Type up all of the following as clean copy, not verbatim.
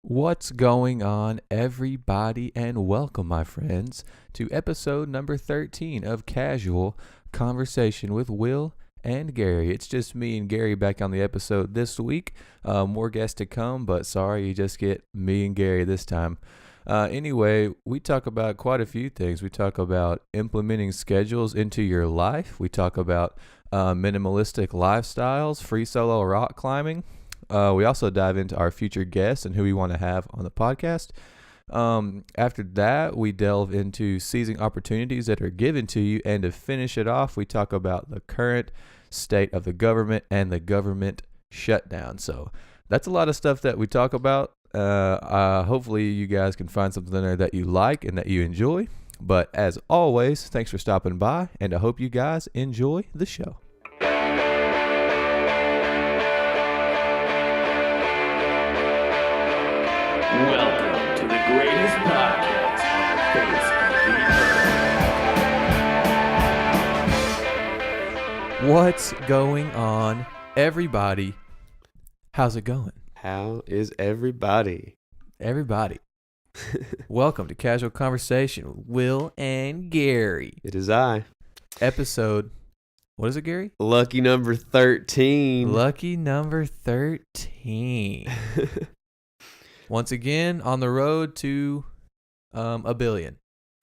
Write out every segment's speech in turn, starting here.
What's going on, everybody, and welcome, my friends, to episode number 13 of Casual Conversation with Will and Gary. It's just me and Gary back on the episode this week. More guests to come, but sorry, you just get me and Gary this time. Anyway, we talk about quite a few things. We talk about implementing schedules into your life. We talk about minimalistic lifestyles, free solo rock climbing. We also dive into our future guests and who we want to have on the podcast. After that, we delve into seizing opportunities that are given to you. And to finish it off, we talk about the current state of the government and the government shutdown. So that's a lot of stuff that we talk about. Hopefully you guys can find something there that you like and that you enjoy. But as always, thanks for stopping by, and I hope you guys enjoy the show. Welcome to the greatest podcast on the face of the earth. What's going on, everybody? How's it going? How is everybody? Everybody. Welcome to Casual Conversation with Will and Gary. It is I. Episode, what is it, Gary? Lucky number 13. Lucky number 13. Once again, on the road to a billion.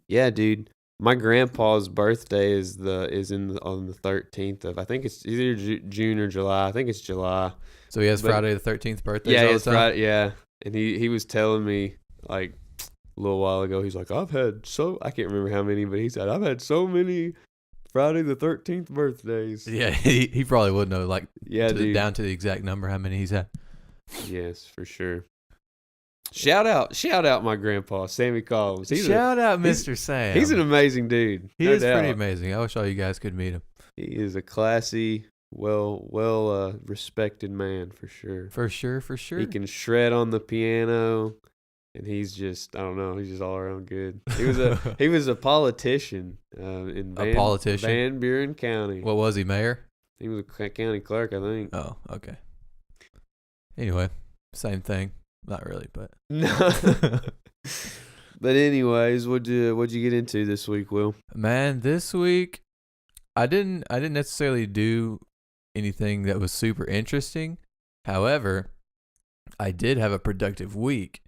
Yeah, dude. My grandpa's birthday is on the 13th of, I think it's either June or July. I think it's July. So he has Friday the 13th birthday. Yeah, all the it's time? Friday. Yeah, and he was telling me like a little while ago. He's like, I can't remember how many, but he said I've had so many Friday the 13th birthdays. Yeah, he probably would know, like, dude. down to the exact number how many he's had. Yes, for sure. Shout out my grandpa, Sammy Collins. Shout out Mr. Sam. He's an amazing dude. He is pretty amazing. I wish all you guys could meet him. He is a classy, well respected man for sure. For sure. He can shred on the piano, and he's just, I don't know, he's just all around good. He was a politician in Van Buren County. What was he, mayor? He was a county clerk, I think. Oh, okay. Anyway, same thing. Not really, but no. But anyways, what'd you get into this week, Will? Man, this week I didn't necessarily do anything that was super interesting. However, I did have a productive week,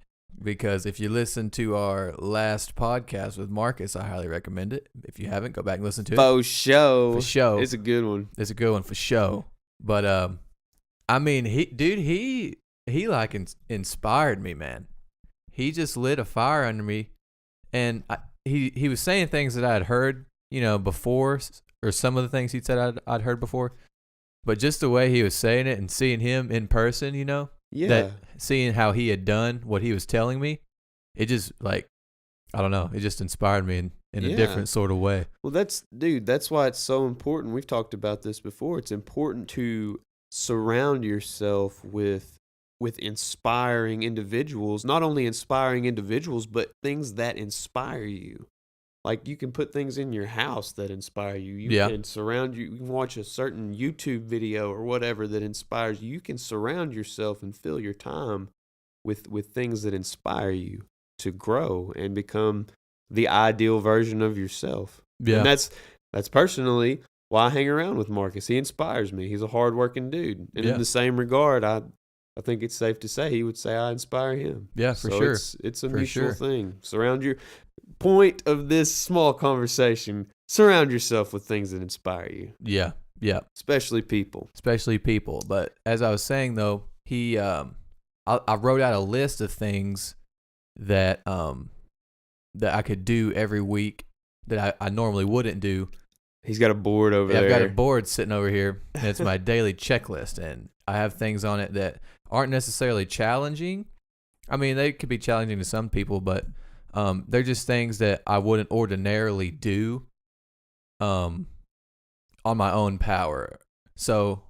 because if you listen to our last podcast with Marcus, I highly recommend it. If you haven't, go back and listen to it. For show. It's a good one. It's a good one for show. But I mean, he like inspired me, man. He just lit a fire under me, and he was saying things that I had heard, before, or some of the things he said I'd heard before, but just the way he was saying it and seeing him in person, Yeah. that seeing how he had done what he was telling me, it just, like, I don't know, it just inspired me in a different sort of way. Well, that's why it's so important. We've talked about this before. It's important to surround yourself with inspiring individuals, not only inspiring individuals, but things that inspire you. Like, you can put things in your house that inspire you. You can surround you. You can watch a certain YouTube video or whatever that inspires you. You can surround yourself and fill your time with things that inspire you to grow and become the ideal version of yourself. Yeah. And that's personally why I hang around with Marcus. He inspires me. He's a hardworking dude. And in the same regard, I think it's safe to say he would say I inspire him. Yeah, for sure. It's a mutual thing. Surround your point of this small conversation. Surround yourself with things that inspire you. Yeah. Especially people. But as I was saying, though, I wrote out a list of things that I could do every week that I normally wouldn't do. He's got a board over there. I've got a board sitting over here, and it's my daily checklist, and I have things on it that aren't necessarily challenging. I mean, they could be challenging to some people, but they're just things that I wouldn't ordinarily do on my own power. So,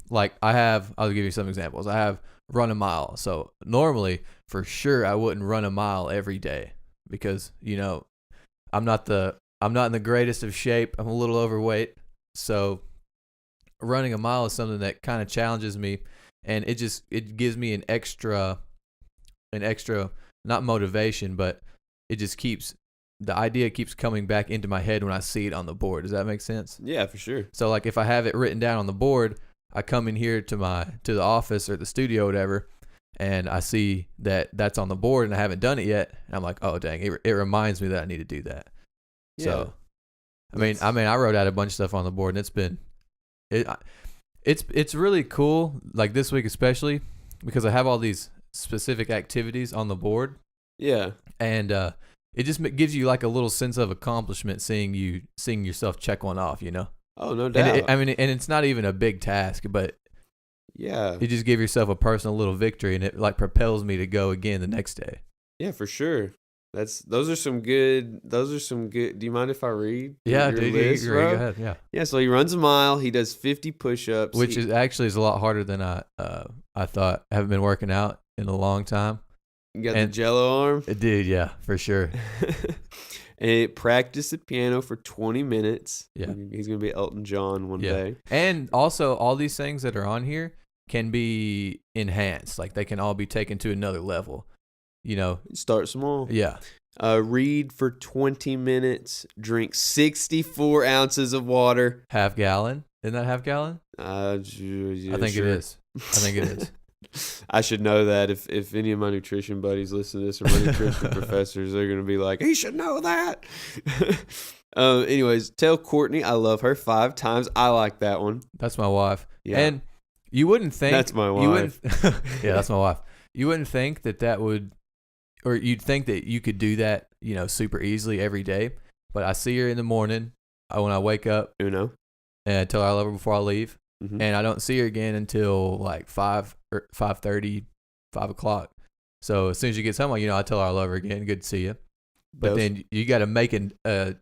like, I'll give you some examples. I have run a mile. So normally, for sure, I wouldn't run a mile every day because, I'm not in the greatest of shape. I'm a little overweight. So running a mile is something that kind of challenges me, and it gives me an extra an extra, not motivation, but it just keeps, the idea keeps coming back into my head when I see it on the board. Does that make sense? Yeah, for sure. So like if I have it written down on the board, I come in here to the office or the studio or whatever, and I see that that's on the board and I haven't done it yet. And I'm like, oh dang, it reminds me that I need to do that. Yeah. So, I wrote out a bunch of stuff on the board, and it's really cool. Like this week especially, because I have all these specific activities on the board. Yeah. And it just gives you like a little sense of accomplishment seeing yourself check one off, you know? Oh, no doubt. And and it's not even a big task, but yeah, you just give yourself a personal little victory, and it like propels me to go again the next day. yeah, for sure. Those are some good. Do you mind if I read? Yeah, your dude, list, go bro? ahead. Yeah. Yeah, so he runs a mile. He does 50 push-ups, Which is actually a lot harder than I thought. I haven't been working out in a long time. You got the Jello arm. Dude, yeah, for sure. And practice the piano for 20 minutes. Yeah. He's going to be Elton John one day. And also, all these things that are on here can be enhanced. Like, they can all be taken to another level, you know? Start small. Yeah. Read for 20 minutes. Drink 64 ounces of water. Half gallon. Isn't that half gallon? Yeah, I think sure. it is. I should know that if any of my nutrition buddies listen to this, or my nutrition professors, they're going to be like, he should know that. Anyways, tell Courtney I love her 5 times. I like that one. That's my wife. Yeah. And you wouldn't think. That's my wife. Yeah, that's my wife. You wouldn't think that would, or you'd think that you could do that, you know, super easily every day. But I see her in the morning when I wake up. Uno. And I tell her I love her before I leave. Mm-hmm. And I don't see her again until like 5 or 5:30, 5 o'clock. So as soon as she gets home, I tell her I love her again. Good to see you. But then you got to make a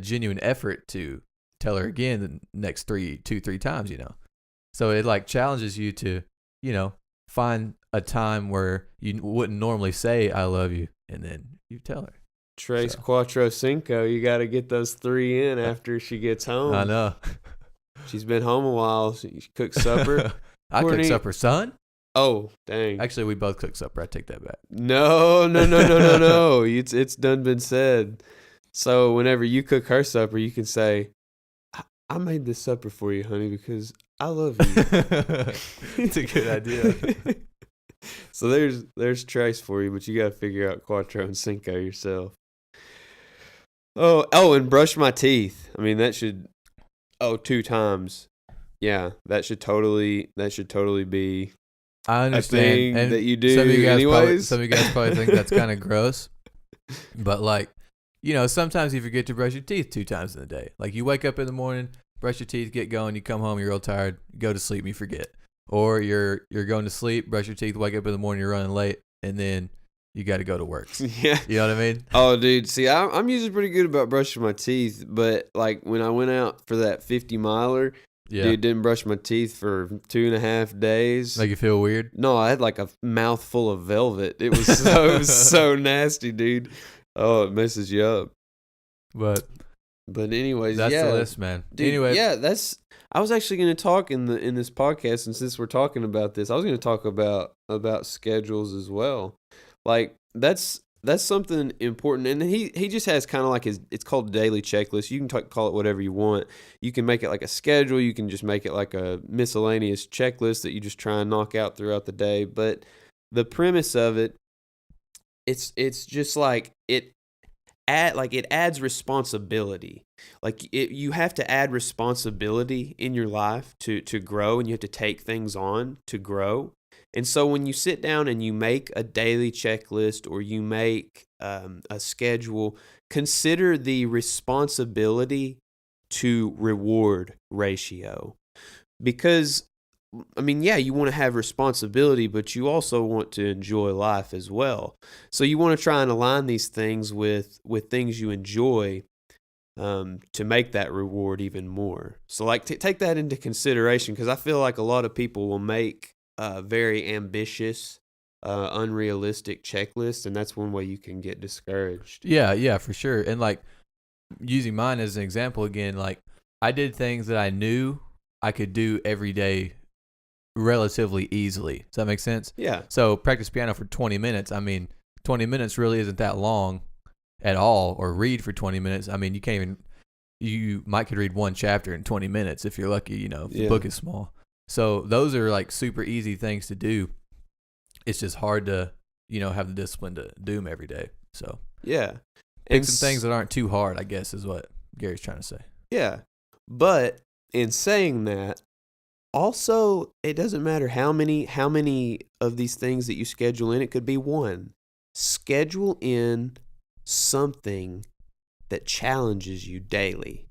genuine effort to tell her again the next 3 times, you know. So it like challenges you to, you know, find a time where you wouldn't normally say I love you, and then you tell her. Tres, cuatro, cinco. You got to get those 3 in after she gets home. I know. She's been home a while. She cooks supper. I cook supper, son. Oh, dang. Actually, we both cook supper. I take that back. No. It's done been said. So whenever you cook her supper, you can say, I made this supper for you, honey, because I love you. It's a good idea. So there's Trace for you, but you got to figure out Quattro and Cinco yourself. Oh, and brush my teeth. I mean, that should... 2 times. Yeah, that should totally be I understand. a thing and that you do some of you anyways. guys probably think that's kind of gross. But like, you know, sometimes you forget to brush your teeth 2 times in the day. Like you wake up in the morning, brush your teeth, get going, you come home, you're real tired, go to sleep, and you forget. Or you're going to sleep, brush your teeth, wake up in the morning, you're running late, and then you got to go to work. Yeah. You know what I mean? Oh, dude. See, I'm usually pretty good about brushing my teeth, but like when I went out for that 50 miler, dude, didn't brush my teeth for 2.5 days. Make you feel weird? No, I had like a mouthful of velvet. It was so nasty, dude. Oh, it messes you up. But anyways, that's the list, man. Dude, anyway, yeah, I was actually going to talk in this podcast, and since we're talking about this, I was going to talk about schedules as well. Like that's something important, and he just has kind of like it's called a daily checklist. You can call it whatever you want. You can make it like a schedule. You can just make it like a miscellaneous checklist that you just try and knock out throughout the day. But the premise of it's just like it adds responsibility. Like you have to add responsibility in your life to grow, and you have to take things on to grow. And so when you sit down and you make a daily checklist or you make a schedule, consider the responsibility to reward ratio. Because, I mean, yeah, you want to have responsibility, but you also want to enjoy life as well. So you want to try and align these things with things you enjoy to make that reward even more. So like take that into consideration, because I feel like a lot of people will make very ambitious, unrealistic checklist, and that's one way you can get discouraged. Yeah, for sure. And like using mine as an example again, like I did things that I knew I could do every day relatively easily. Does that make sense? Yeah. So practice piano for 20 minutes. I mean, 20 minutes really isn't that long at all. Or read for 20 minutes. I mean, you can't even, you might could read one chapter in 20 minutes if you're lucky, you know, if the book is small. So those are like super easy things to do. It's just hard to, you know, have the discipline to do them every day. So Yeah. pick some things that aren't too hard, I guess, is what Gary's trying to say. Yeah. But in saying that, also, it doesn't matter how many of these things that you schedule in. It could be one. Schedule in something that challenges you daily.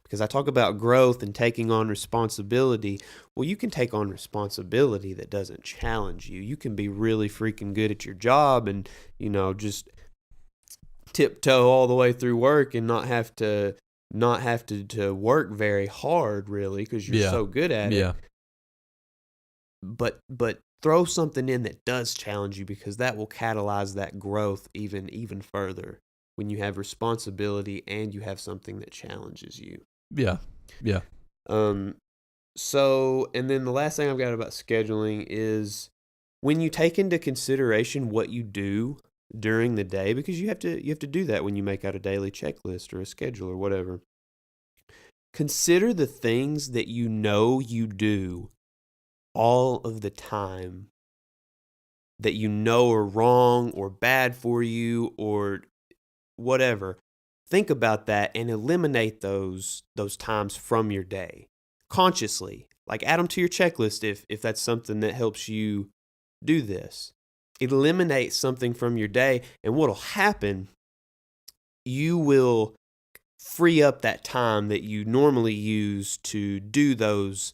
Because I talk about growth and taking on responsibility. Well, you can take on responsibility that doesn't challenge you. You can be really freaking good at your job and, you know, just tiptoe all the way through work and not have to work very hard, really, because you're so good at it. But throw something in that does challenge you, because that will catalyze that growth even further when you have responsibility and you have something that challenges you. Yeah. So, and then the last thing I've got about scheduling is when you take into consideration what you do during the day, because you have to do that when you make out a daily checklist or a schedule or whatever. Consider the things that you know you do all of the time that you know are wrong or bad for you or whatever. Think about that and eliminate those times from your day consciously. Like, add them to your checklist if that's something that helps you do this. Eliminate something from your day, and what'll happen, you will free up that time that you normally use to do those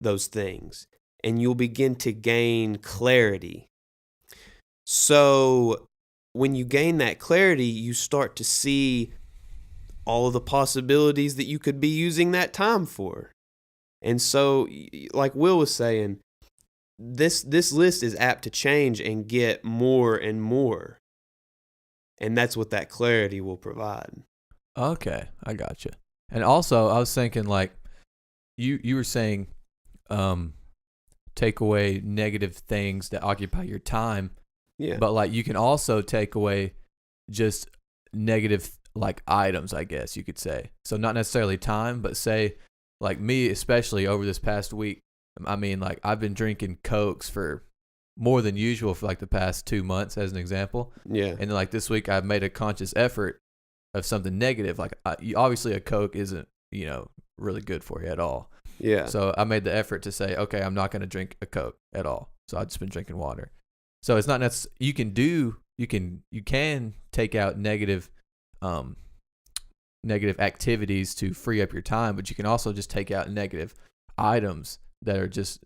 things, and you'll begin to gain clarity. So when you gain that clarity, you start to see all of the possibilities that you could be using that time for. And so, like Will was saying, this list is apt to change and get more and more. And that's what that clarity will provide. Okay, I gotcha. And also, I was thinking, like, you were saying, take away negative things that occupy your time. Yeah. But like, you can also take away just negative like items, I guess you could say. So not necessarily time, but say, like me, especially over this past week. I mean, like, I've been drinking Cokes for more than usual for like the past 2 months, as an example. Yeah. And then like this week, I've made a conscious effort of something negative. Like, obviously a Coke isn't, you know, really good for you at all. Yeah. So I made the effort to say, okay, I'm not going to drink a Coke at all. So I've just been drinking water. So it's not necessarily, you can take out negative activities to free up your time, but you can also just take out negative items that are just,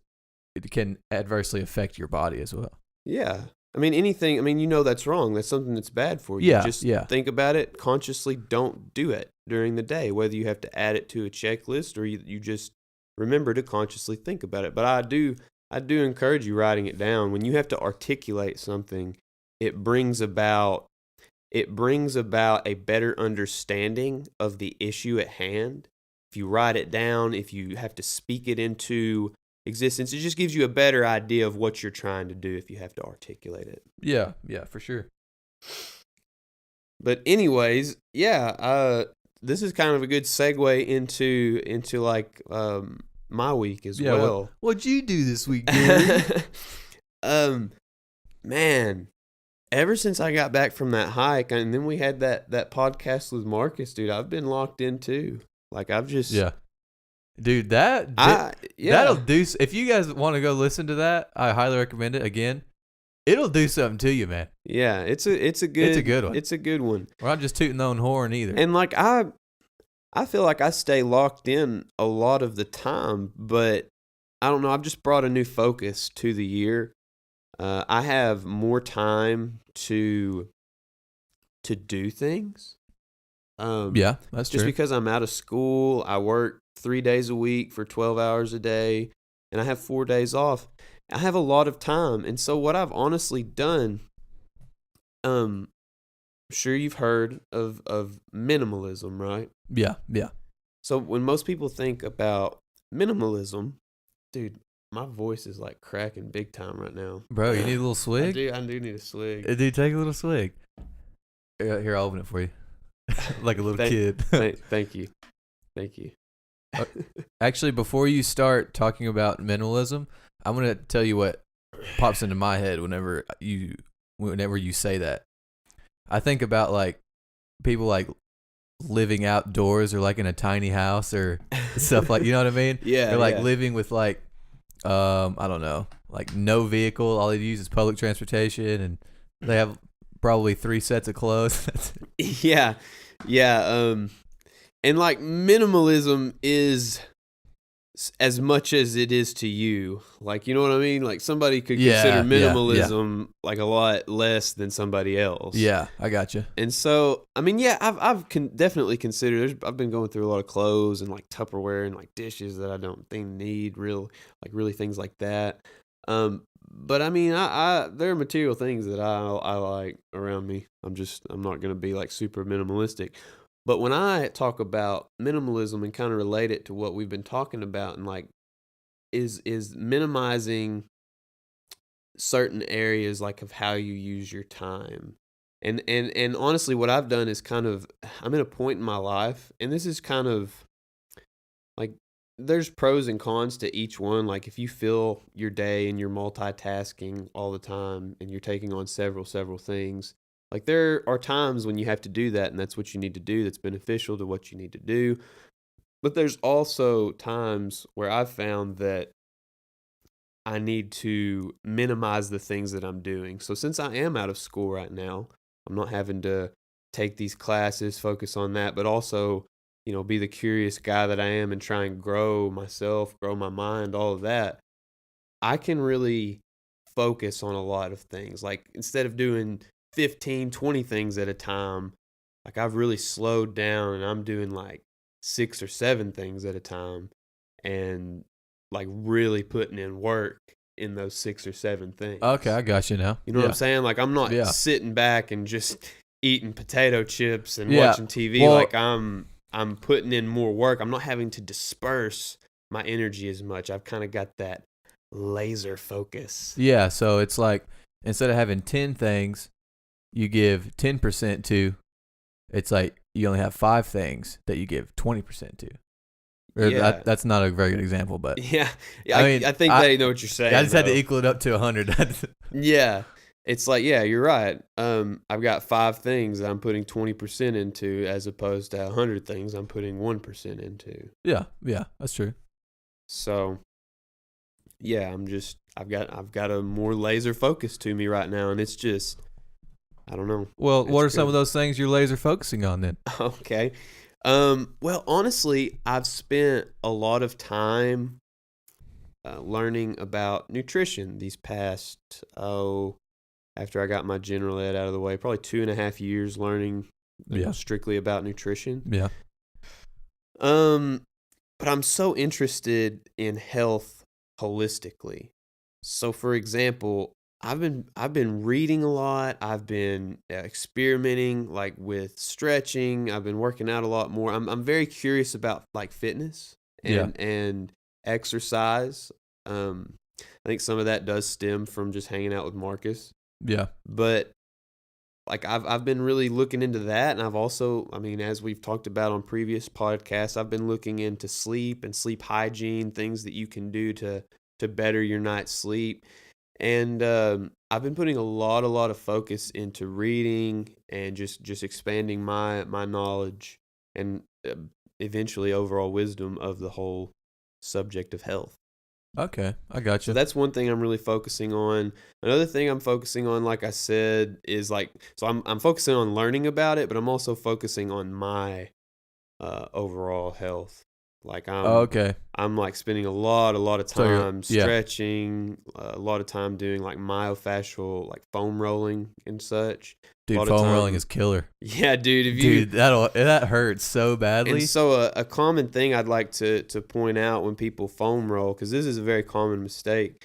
it can adversely affect your body as well. Yeah. I mean, anything, I mean, you know, that's wrong. That's something that's bad for you. Yeah. Just think about it, consciously don't do it during the day, whether you have to add it to a checklist or you just remember to consciously think about it. But I do encourage you writing it down. When you have to articulate something, it brings about a better understanding of the issue at hand. If you write it down, if you have to speak it into existence, it just gives you a better idea of what you're trying to do if you have to articulate it. Yeah, for sure. But anyways, this is kind of a good segue into like my week as well. What'd you do this week, Gary? Man, ever since I got back from that hike, and then we had that podcast with Marcus, dude, I've been locked in too. Like, I've just dude, that'll do. If you guys want to go listen to that, I highly recommend it. Again, it'll do something to you, man. Yeah, it's a good one. It's a good one. We're not just tooting the own horn either. And like, I feel like I stay locked in a lot of the time, but I don't know. I've just brought a new focus to the year. I have more time to do things. Yeah, that's just true. Because I'm out of school, I work 3 days a week for 12 hours a day, and I have 4 days off. I have a lot of time, and so what I've honestly done, I'm sure you've heard of minimalism, right? Yeah. So when most people think about minimalism, dude, my voice is like cracking big time right now. Bro, you need a little swig? I do need a swig. Dude, take a little swig. Here, I'll open it for you. Like a little kid. Thank you. Thank you. Actually, before you start talking about minimalism, I'm going to tell you what pops into my head whenever you say that. I think about like people like living outdoors or like in a tiny house or stuff like, you know what I mean? Yeah. They're like living with like I don't know, like no vehicle, all they use is public transportation, and they have probably 3 sets of clothes. Yeah. And like minimalism is as much as it is to you. Like, you know what I mean? Like somebody could consider minimalism like a lot less than somebody else. Yeah, I got you. And so, I mean, yeah, I've definitely considered. I've been going through a lot of clothes and like Tupperware and like dishes that I don't think need really things like that. But I mean, I there are material things that I like around me. I'm not gonna be like super minimalistic. But when I talk about minimalism and kind of relate it to what we've been talking about, and like is minimizing certain areas like of how you use your time. And honestly, what I've done is kind of, I'm at a point in my life, and this is kind of like, there's pros and cons to each one. Like if you fill your day and you're multitasking all the time and you're taking on several things, like there are times when you have to do that, and that's what you need to do. That's beneficial to what you need to do. But there's also times where I've found that I need to minimize the things that I'm doing. So since I am out of school right now, I'm not having to take these classes, focus on that, but also, you know, be the curious guy that I am and try and grow myself, grow my mind, all of that. I can really focus on a lot of things. Like instead of doing 15, 20 things at a time, like I've really slowed down and I'm doing like 6 or 7 things at a time, and like really putting in work in those 6 or 7 things. Okay, I got you now. You know what I'm saying? Like I'm not sitting back and just eating potato chips and watching TV. Well, like I'm putting in more work. I'm not having to disperse my energy as much. I've kind of got that laser focus. Yeah, so it's like instead of having 10 things you give 10% to, it's like you only have 5 things that you give 20% to. That's not a very good example, but yeah, I mean, I think they know what you're saying. I just had to equal it up to 100. Yeah, it's like, yeah, you're right. I've got 5 things that I'm putting 20% into, as opposed to 100 things I'm putting 1% into. Yeah, that's true. So, yeah, I've got a more laser focus to me right now, and it's just, I don't know. Well, what are some of those things you're laser focusing on then? Okay. Well, honestly, I've spent a lot of time learning about nutrition these past, after I got my general ed out of the way, probably 2.5 years learning strictly about nutrition. Yeah. But I'm so interested in health holistically. So, for example, I've been reading a lot. I've been experimenting like with stretching. I've been working out a lot more. I'm very curious about like fitness and exercise. I think some of that does stem from just hanging out with Marcus. Yeah. But like I've been really looking into that, and I've also, I mean, as we've talked about on previous podcasts, I've been looking into sleep and sleep hygiene, things that you can do to better your night's sleep. And I've been putting a lot of focus into reading and just expanding my knowledge and eventually overall wisdom of the whole subject of health. Okay, I got you. So that's one thing I'm really focusing on. Another thing I'm focusing on, like I said, is like, so I'm focusing on learning about it, but I'm also focusing on my overall health. Like I'm like spending a lot of time stretching, a lot of time doing like myofascial, like foam rolling and such. Dude, foam rolling is killer. Yeah, dude. That hurts so badly. And so a common thing I'd like to point out when people foam roll, because this is a very common mistake.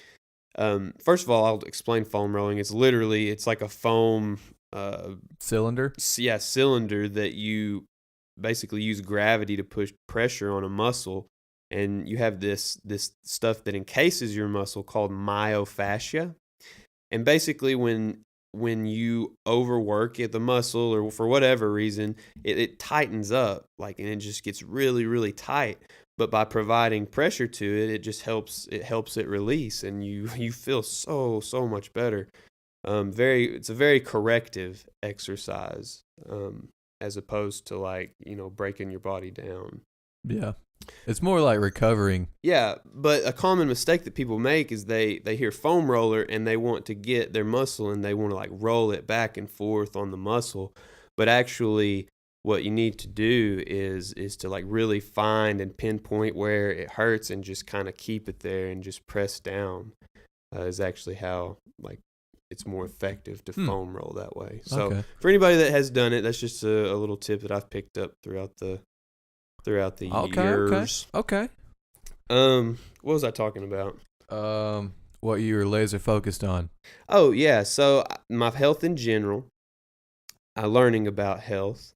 First of all, I'll explain foam rolling. It's like a foam cylinder. Yeah, cylinder that you basically use gravity to push pressure on a muscle, and you have this stuff that encases your muscle called myofascia. And basically, when you overwork the muscle or for whatever reason, it tightens up, like, and it just gets really, really tight. But by providing pressure to it, it just helps it release, and you feel so much better. It's a very corrective exercise, as opposed to, like, breaking your body down. Yeah. It's more like recovering. Yeah, but a common mistake that people make is they hear foam roller and they want to get their muscle and they want to, like, roll it back and forth on the muscle. But actually, what you need to do is to, like, really find and pinpoint where it hurts and just kind of keep it there and just press down. Is actually how, like, it's more effective to foam roll that way. So for anybody that has done it, that's just a little tip that I've picked up throughout the years. Okay. What was I talking about? What you were laser focused on. Oh, yeah. So my health in general, learning about health.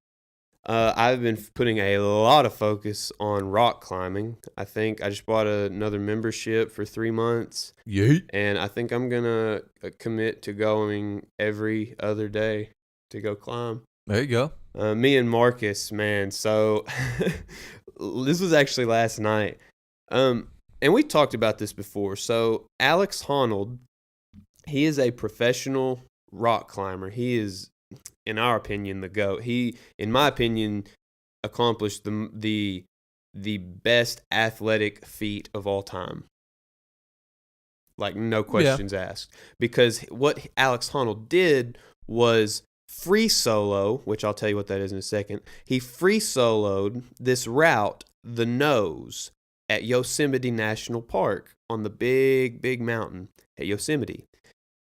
I've been putting a lot of focus on rock climbing. I think I just bought another membership for 3 months. Yeet. And I think I'm going to commit to going every other day to go climb. There you go. Me and Marcus, man. So this was actually last night. And we talked about this before. So Alex Honnold, he is a professional rock climber. He is, in our opinion, the GOAT. He, in my opinion, accomplished the best athletic feat of all time. Like, no questions asked. Because what Alex Honnold did was free solo, which I'll tell you what that is in a second. He free soloed this route, the Nose, at Yosemite National Park on the big mountain at Yosemite.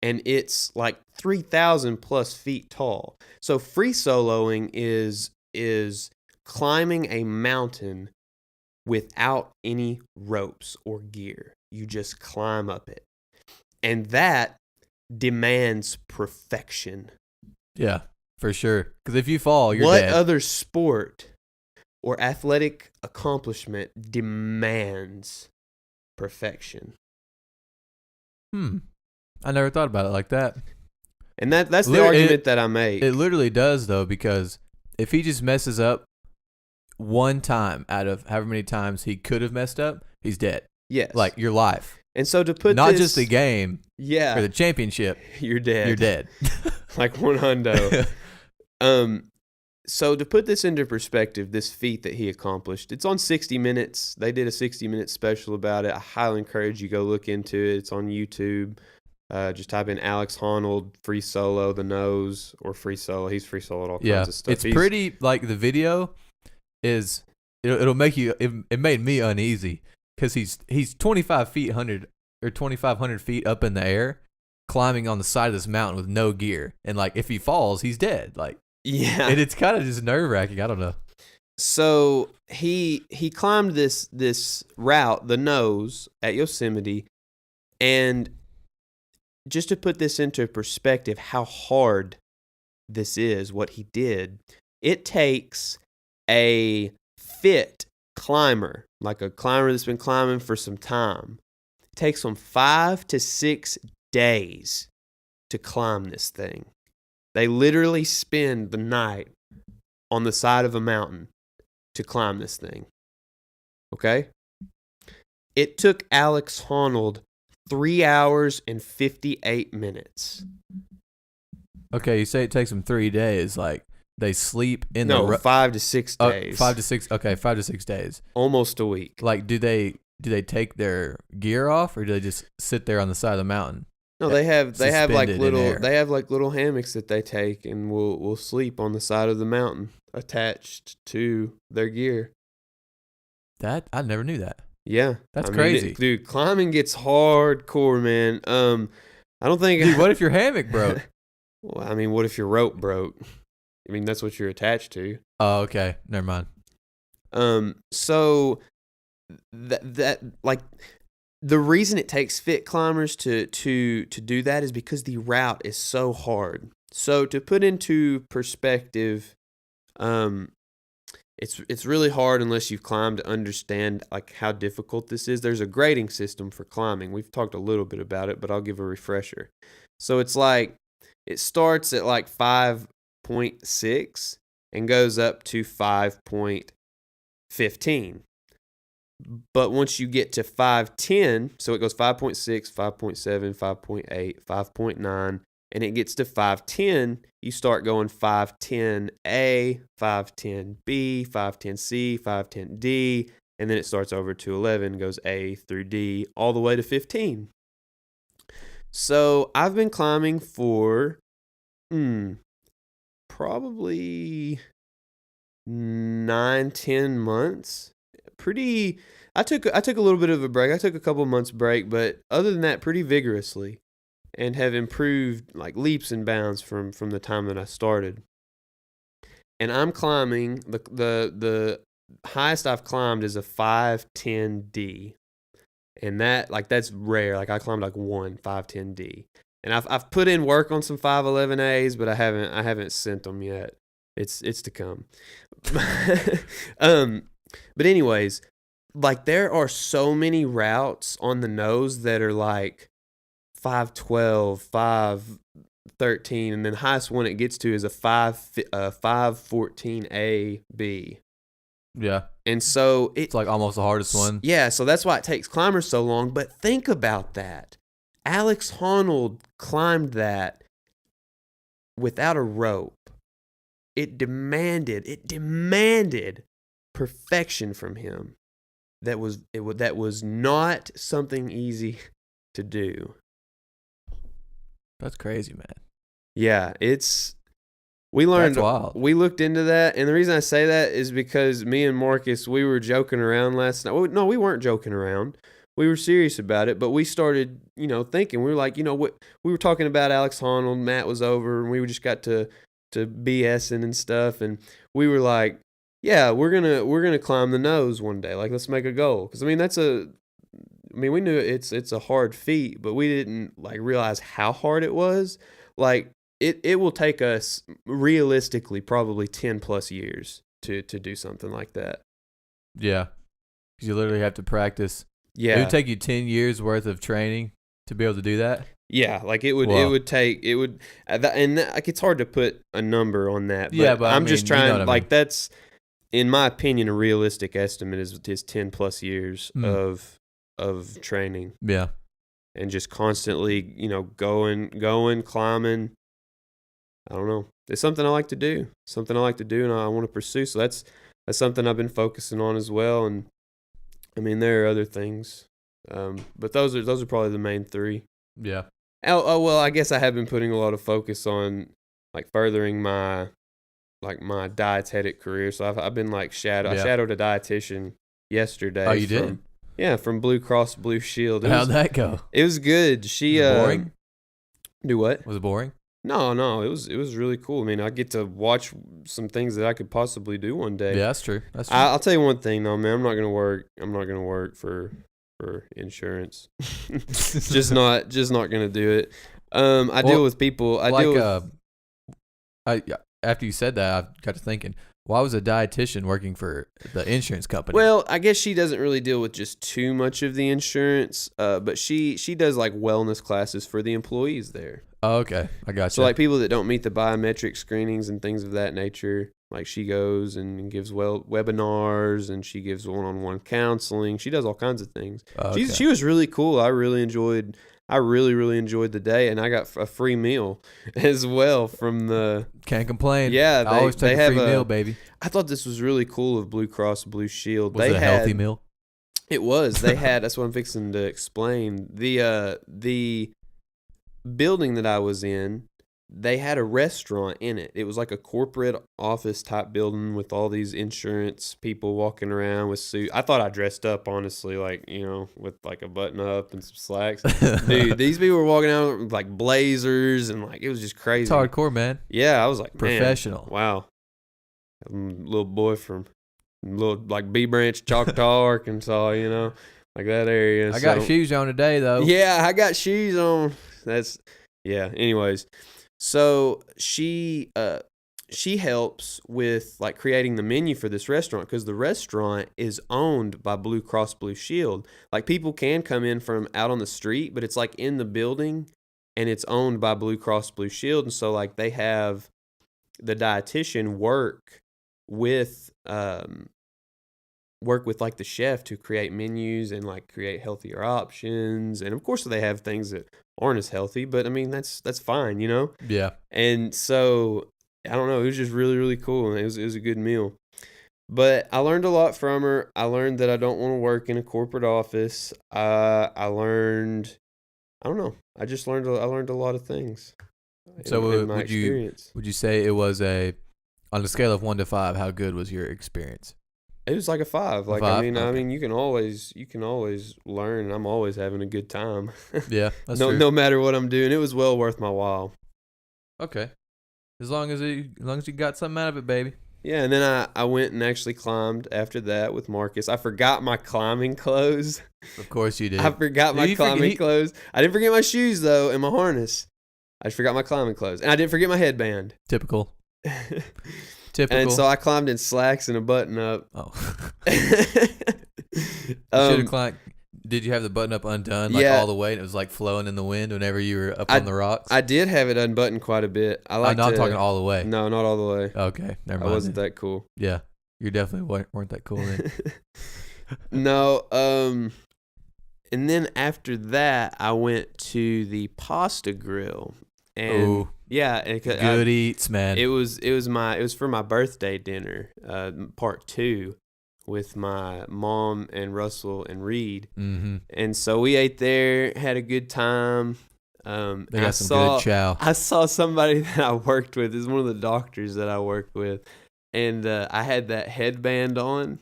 And it's like 3,000 plus feet tall. So free soloing is climbing a mountain without any ropes or gear. You just climb up it. And that demands perfection. Yeah, for sure. Because if you fall, you're dead. dead. What other sport or athletic accomplishment demands perfection? I never thought about it like that. And that's the argument that I make. It literally does, though, because if he just messes up one time out of however many times he could have messed up, he's dead. Yes. Like your life. And so to put not just the game, yeah, or the championship, you're dead. You're dead. Like one hundo. So to put this into perspective, this feat that he accomplished, it's on 60 Minutes. They did a 60-minute special about it. I highly encourage you go look into it. It's on YouTube. Just type in Alex Honnold free solo the Nose or free solo. He's free soloed all kinds of stuff. It's pretty, like, the video is it'll make you. It made me uneasy because he's 2,500 feet up in the air, climbing on the side of this mountain with no gear, and, like, if he falls, he's dead. Like, yeah, and it's kind of just nerve wracking. I don't know. So he climbed this route, the Nose, at Yosemite, and just to put this into perspective, how hard this is, what he did, it takes a fit climber, like a climber that's been climbing for some time. It takes them 5 to 6 days to climb this thing. They literally spend the night on the side of a mountain to climb this thing. Okay? It took Alex Honnold 3 hours and 58 minutes. Okay, you say it takes them 3 days. Like, they sleep in the... No, 5 to 6 days. 5 to 6... Okay, 5 to 6 days. Almost a week. Like, do they take their gear off, or do they just sit there on the side of the mountain? No, they have like little hammocks that they take and will sleep on the side of the mountain attached to their gear. That I never knew that. Yeah, that's crazy, dude. Climbing gets hardcore, man. I don't think. Dude, what if your hammock broke? Well, I mean, what if your rope broke? I mean, that's what you're attached to. Oh, okay. Never mind. So that like the reason it takes fit climbers to do that is because the route is so hard. So to put into perspective, it's really hard unless you've climbed to understand like how difficult this is. There's a grading system for climbing. We've talked a little bit about it, but I'll give a refresher. So it's like it starts at like 5.6 and goes up to 5.15. But once you get to 5.10, so it goes 5.6, 5.7, 5.8, 5.9, and it gets to 5.10, you start going 5.10A, 5.10B, 5.10C, 5.10D, and then it starts over to 11, goes A through D, all the way to 15. So I've been climbing for probably 9-10 months. I took a little bit of a break. I took a couple months break, but other than that, pretty vigorously, and have improved like leaps and bounds from the time that I started. And I'm climbing the highest I've climbed is a 5.10D, and that's rare. Like I climbed like 5.10D, and I've put in work on some 5.11As, but I haven't sent them yet. It's to come. But anyways, like there are so many routes on the nose that are like 5.12, 5.13, and then the highest one it gets to is a 5.14A B. Yeah. And so it's like almost the hardest one. Yeah, so that's why it takes climbers so long. But think about that. Alex Honnold climbed that without a rope. It demanded perfection from him. That was not something easy to do. That's crazy, man. Yeah, we learned. That's wild. We looked into that, and the reason I say that is because me and Marcus, we were joking around last night. No, we weren't joking around. We were serious about it, but we started, thinking. We were like, what? We were talking about Alex Honnold. Matt was over, and we just got to BSing and stuff, and we were like, yeah, we're gonna climb the nose one day. Like, let's make a goal, because we knew it's a hard feat, but we didn't like realize how hard it was. Like it will take us realistically probably 10 plus years to do something like that. Yeah, because you literally have to practice. Yeah, it would take you 10 years worth of training to be able to do that. Yeah, like it would and like it's hard to put a number on that. But yeah, but I'm just trying. Like mean. That's, in my opinion, a realistic estimate is 10 plus years of training. Yeah, and just constantly, going, climbing. I don't know. It's something I like to do. And I want to pursue. So that's something I've been focusing on as well. And I mean, there are other things, but those are probably the main three. Yeah. Oh well, I guess I have been putting a lot of focus on like furthering my dietetic career. So I've been like I shadowed a dietitian yesterday. Oh, you did? Yeah, from Blue Cross Blue Shield. How'd that go? It was good. She was it boring? Do what? Was it boring? No, it was really cool. I mean, I get to watch some things that I could possibly do one day. Yeah, that's true. I'll tell you one thing though, man. I'm not gonna work for insurance. just not gonna do it. I deal with people. After you said that, I got to thinking, why was a dietitian working for the insurance company? Well, I guess she doesn't really deal with just too much of the insurance, but she does like wellness classes for the employees there. Oh, okay, I got you. So like people that don't meet the biometric screenings and things of that nature, like she goes and gives webinars, and she gives one-on-one counseling. She does all kinds of things. Okay. She was really cool. I really enjoyed the day, and I got a free meal as well from the. Can't complain. Yeah, I always take a free meal, baby. I thought this was really cool of Blue Cross Blue Shield. Was it a healthy meal? It was. They had. That's what I'm fixing to explain. The building that I was in, they had a restaurant in it. It was like a corporate office type building with all these insurance people walking around with suits. I thought I dressed up, honestly, like, with like a button up and some slacks. Dude, these people were walking out with like blazers, and like it was just crazy. It's hardcore, man. Yeah, I was like, professional. Man, wow. Little boy from like B Branch, Choctaw, Arkansas, like that area. I got shoes on today, though. Yeah, I got shoes on. Anyways. So she, she helps with like creating the menu for this restaurant because the restaurant is owned by Blue Cross Blue Shield. Like people can come in from out on the street, but it's like in the building and it's owned by Blue Cross Blue Shield. And so like they have the dietitian with work with like the chef to create menus and like create healthier options. And of course they have things that aren't as healthy, but I mean that's fine, you know? Yeah. And so I don't know, it was just really, really cool, and it was a good meal. But I learned a lot from her. I learned that I don't want to work in a corporate office. I learned, I don't know, I learned a lot of things. So in my experience. would you say it was on a scale of 1 to 5, how good was your experience? It was like a 5. Like 5? I Okay. mean, you can always learn. I'm always having a good time. Yeah, that's true. No matter what I'm doing, it was well worth my while. Okay. As long as you got something out of it, baby. Yeah, and then I went and actually climbed after that with Marcus. I forgot my climbing clothes. Of course you did. I forgot my climbing clothes. I didn't forget my shoes, though, and my harness. I just forgot my climbing clothes. And I didn't forget my headband. Typical. Typical. And so I climbed in slacks and a button-up. Oh. You should have climbed. Did you have the button up undone all the way and it was like flowing in the wind whenever you were up on the rocks? I did have it unbuttoned quite a bit. I'm talking all the way. No, not all the way. Okay, never mind. I wasn't that cool. Yeah, you definitely weren't that cool then. No, and then after that, I went to the pasta grill. And yeah, good eats, man. It was for my birthday dinner, part 2. With my mom and Russell and Reed. Mm-hmm. And so we ate there, had a good time. They got some good chow. I saw somebody that I worked with. Is one of the doctors that I worked with. And I had that headband on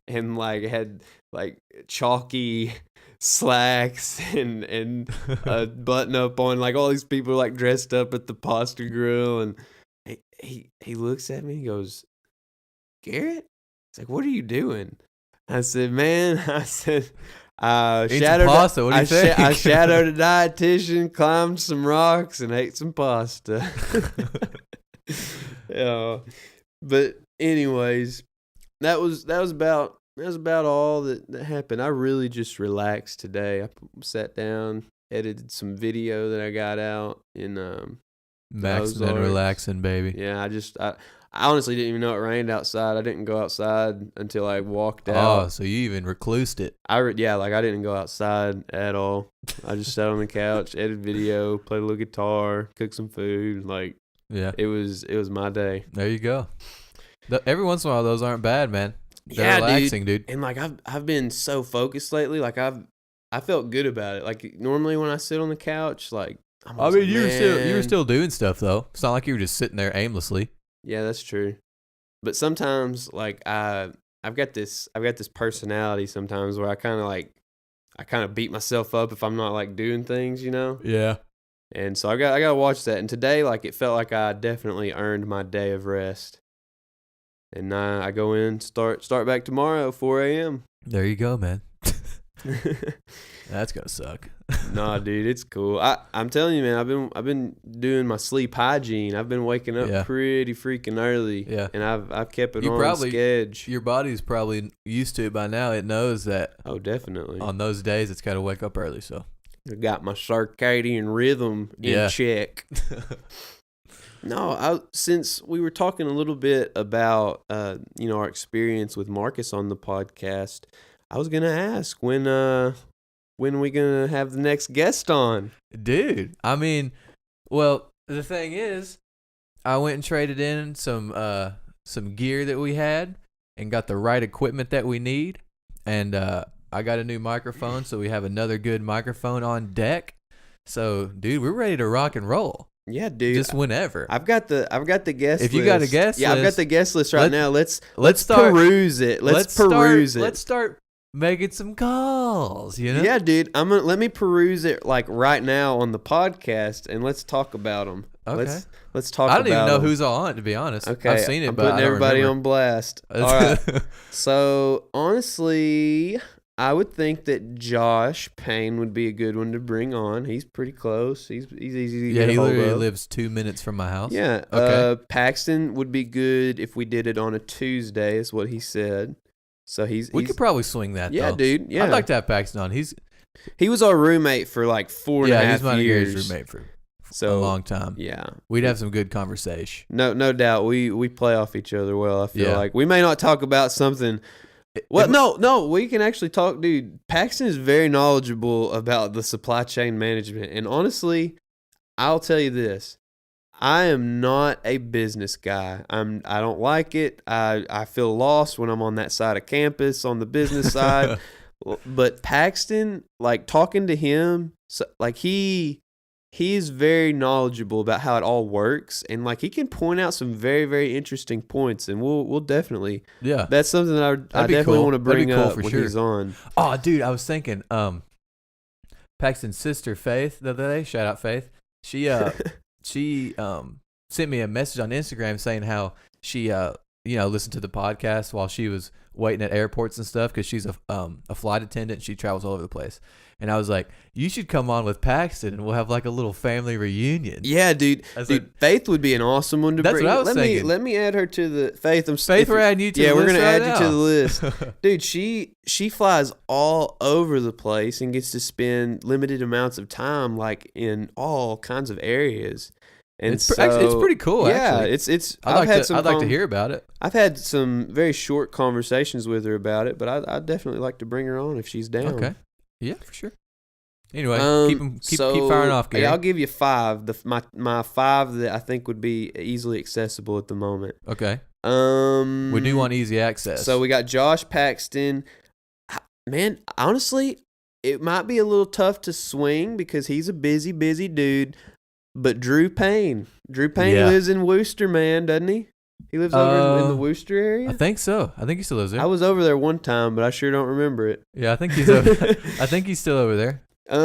and like had like chalky slacks and a button up on. Like all these people like dressed up at the pasta grill. And he looks at me and goes, "Garrett?" It's like, "What are you doing?" I said, "Man," I shadowed pasta. What do you think? I shadowed a dietitian, climbed some rocks, and ate some pasta. Yeah. But anyways, that was about all that happened. I really just relaxed today. I sat down, edited some video that I got out in maximum relaxing, baby. Yeah, I honestly didn't even know it rained outside. I didn't go outside until I walked out. Oh, so you even reclused it. I didn't go outside at all. I just sat on the couch, edited video, played a little guitar, cooked some food. Like, yeah, it was my day. There you go. Every once in a while, those aren't bad, man. They're relaxing, dude. And like I've been so focused lately. Like I felt good about it. Like normally when I sit on the couch, like you were still doing stuff though. It's not like you were just sitting there aimlessly. Yeah, that's true. But sometimes, like I've got this personality sometimes where I kind of beat myself up if I'm not like doing things, you know. Yeah. And so I got to watch that. And today, like it felt like I definitely earned my day of rest. And I go in, start back tomorrow, 4 a.m. There you go, man. That's gonna suck. Nah, dude, it's cool. I'm telling you, man. I've been doing my sleep hygiene. I've been waking up pretty freaking early. Yeah, and I've kept it on schedule. Your body's probably used to it by now. It knows that. Oh, definitely. On those days, it's got to wake up early. So I got my circadian rhythm in check. No, since we were talking a little bit about our experience with Marcus on the podcast, I was gonna ask when we gonna have the next guest on? Dude, I mean, well, the thing is, I went and traded in some gear that we had and got the right equipment that we need, and I got a new microphone, so we have another good microphone on deck. So, dude, we're ready to rock and roll. Yeah, dude. Just whenever. I've got the guest list. If you got a guest list. Yeah, I've got the guest list right now. Let's start, peruse it. Let's peruse it. Let's start making some calls, you know? Yeah, dude. Let me peruse it like right now on the podcast and let's talk about them. Okay. Let's talk about I don't even know who's on, to be honest. Okay. I've seen it, I'm but putting everybody on blast. All right. So, honestly, I would think that Josh Payne would be a good one to bring on. He's pretty close. He's easy to Yeah, get a he hold literally of. lives 2 minutes from my house. Yeah. Okay. Paxton would be good if we did it on a Tuesday, is what he said. So We could probably swing that, yeah, though. dude. Yeah. I'd like to have Paxton on. He was our roommate for like 4.5 he's my years. roommate for So a long time. yeah, We'd have some good conversation. no doubt. We play off each other well. I feel Yeah. like we may not talk about something. Well, no, we can actually talk, dude. Paxton is very knowledgeable about the supply chain management, and honestly, I'll tell you this: I am not a business guy. I don't like it. I feel lost when I'm on that side of campus on the business side. But Paxton, like talking to him, so, like he is very knowledgeable about how it all works, and like he can point out some very, very interesting points, and we'll definitely that's something that I definitely want to bring up when he's on. Oh, dude, I was thinking, Paxton's sister Faith the other day, shout out Faith. She sent me a message on Instagram saying how she listened to the podcast while she was waiting at airports and stuff because she's a flight attendant. She travels all over the place. And I was like, you should come on with Paxton and we'll have like a little family reunion. Yeah, dude. Faith would be an awesome one to bring. That's what I was thinking. Let me add her to the Faith. We're adding you to the list. Yeah, we're gonna add now. you to the list. Dude, she flies all over the place and gets to spend limited amounts of time like in all kinds of areas. And it's pretty cool. Yeah, actually. I'd like to hear about it. I've had some very short conversations with her about it, but I'd definitely like to bring her on if she's down. Okay. Yeah, for sure. Anyway, keep firing off, Gary. Yeah, I'll give you 5. My 5 that I think would be easily accessible at the moment. Okay. We do want easy access. So we got Josh Paxton. Man, honestly, it might be a little tough to swing because he's a busy dude. But Drew Payne lives in Worcester, man, doesn't he? He lives over in the Worcester area? I think so. I think he still lives there. I was over there one time, but I sure don't remember it. Yeah, I think he's over. I think he's still over there. I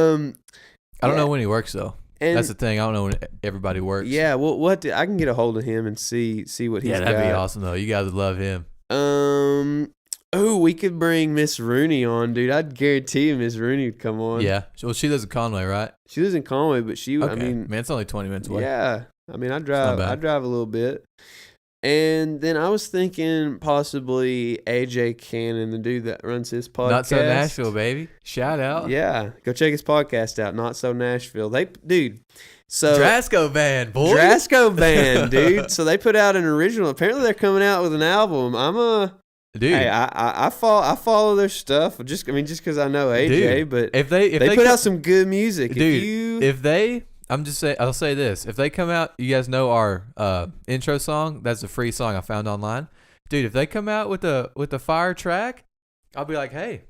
don't know when he works though. That's the thing. I don't know when everybody works. Yeah, well, I can get a hold of him and see what he's got. Yeah, that'd be awesome though. You guys would love him. We could bring Miss Rooney on, dude. I'd guarantee Miss Rooney would come on. Yeah. Well, she lives in Conway, right? She lives in Conway, but I mean, it's only 20 minutes away. Yeah. I mean, I drive a little bit. And then I was thinking possibly AJ Cannon, the dude that runs his podcast. Not So Nashville, baby. Shout out. Yeah. Go check his podcast out, Not So Nashville. So Drasco Band, boy. Drasco Band, dude. So they put out an original. Apparently they're coming out with an album. Dude. Hey, I follow their stuff just because I know AJ, dude, but if they put out some good music. Dude, I'll say this. If they come out, you guys know our intro song, that's a free song I found online. Dude, if they come out with a fire track, I'll be like, "Hey,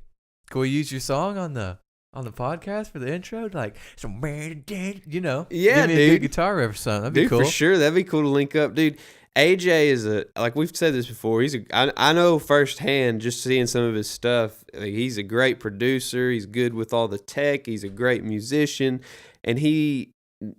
can we use your song on the podcast for the intro?" Like some yeah, give me a dude. good guitar riff or something. That'd be cool. For sure. That'd be cool to link up, dude. AJ is like we've said this before. I know firsthand just seeing some of his stuff. Like, he's a great producer. He's good with all the tech. He's a great musician, and he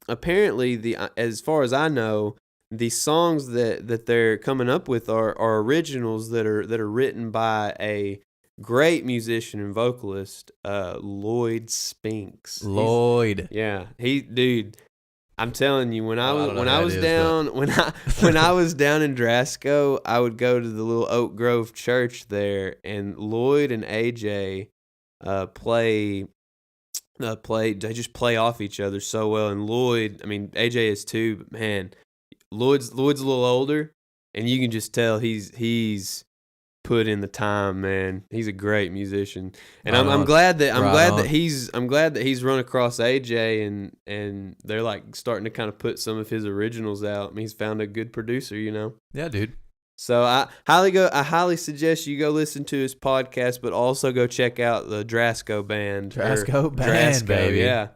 apparently as far as I know, the songs that they're coming up with are originals that are written by a great musician and vocalist, Lloyd Spinks. Dude. I'm telling you, when I was down in Drasco, I would go to the little Oak Grove church there, and Lloyd and AJ they just play off each other so well. And Lloyd, I mean AJ is too, but man, Lloyd's a little older, and you can just tell he's put in the time, man. He's a great musician, and I'm glad that he's run across AJ and they're like starting to kind of put some of his originals out. I mean, he's found a good producer, you know. Yeah, dude. So I highly suggest you go listen to his podcast, but also go check out the Drasco Band. Drasco, baby. Yeah.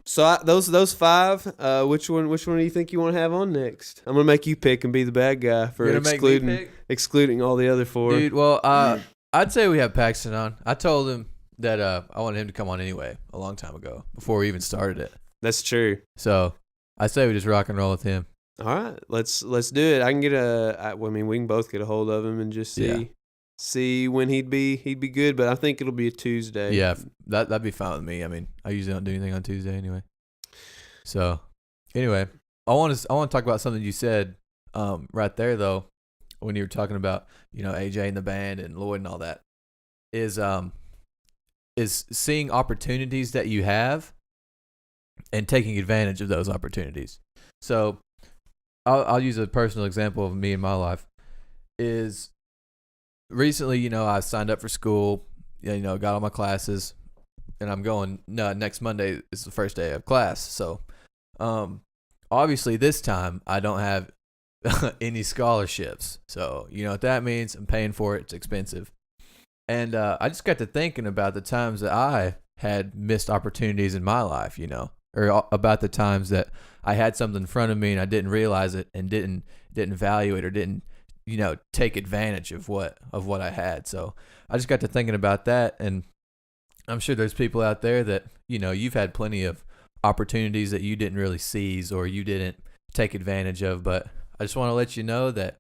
So those 5. Which one do you think you want to have on next? I'm gonna make you pick and be the bad guy for excluding all the other 4. Dude, well, I'd say we have Paxton on. I told him that I wanted him to come on anyway a long time ago before we even started it. That's true. So I say we just rock and roll with him. All right, let's do it. I can get we can both get a hold of him and just see. Yeah. see when he'd be good, but I think it'll be a Tuesday. Yeah, that'd be fine with me. I mean, I usually don't do anything on Tuesday anyway. So, anyway, I want to talk about something you said right there though, when you were talking about AJ and the band and Lloyd and all that, is seeing opportunities that you have and taking advantage of those opportunities. So, I'll use a personal example of me in my life. Is recently, I signed up for school, got all my classes, and I'm going. No, next Monday is the first day of class. So, obviously, this time I don't have any scholarships. So, you know what that means? I'm paying for it. It's expensive. And I just got to thinking about the times that I had missed opportunities in my life, or about the times that I had something in front of me and I didn't realize it and didn't value it or didn't, take advantage of what I had. So I just got to thinking about that, and I'm sure there's people out there that, you've had plenty of opportunities that you didn't really seize or you didn't take advantage of. But I just want to let you know that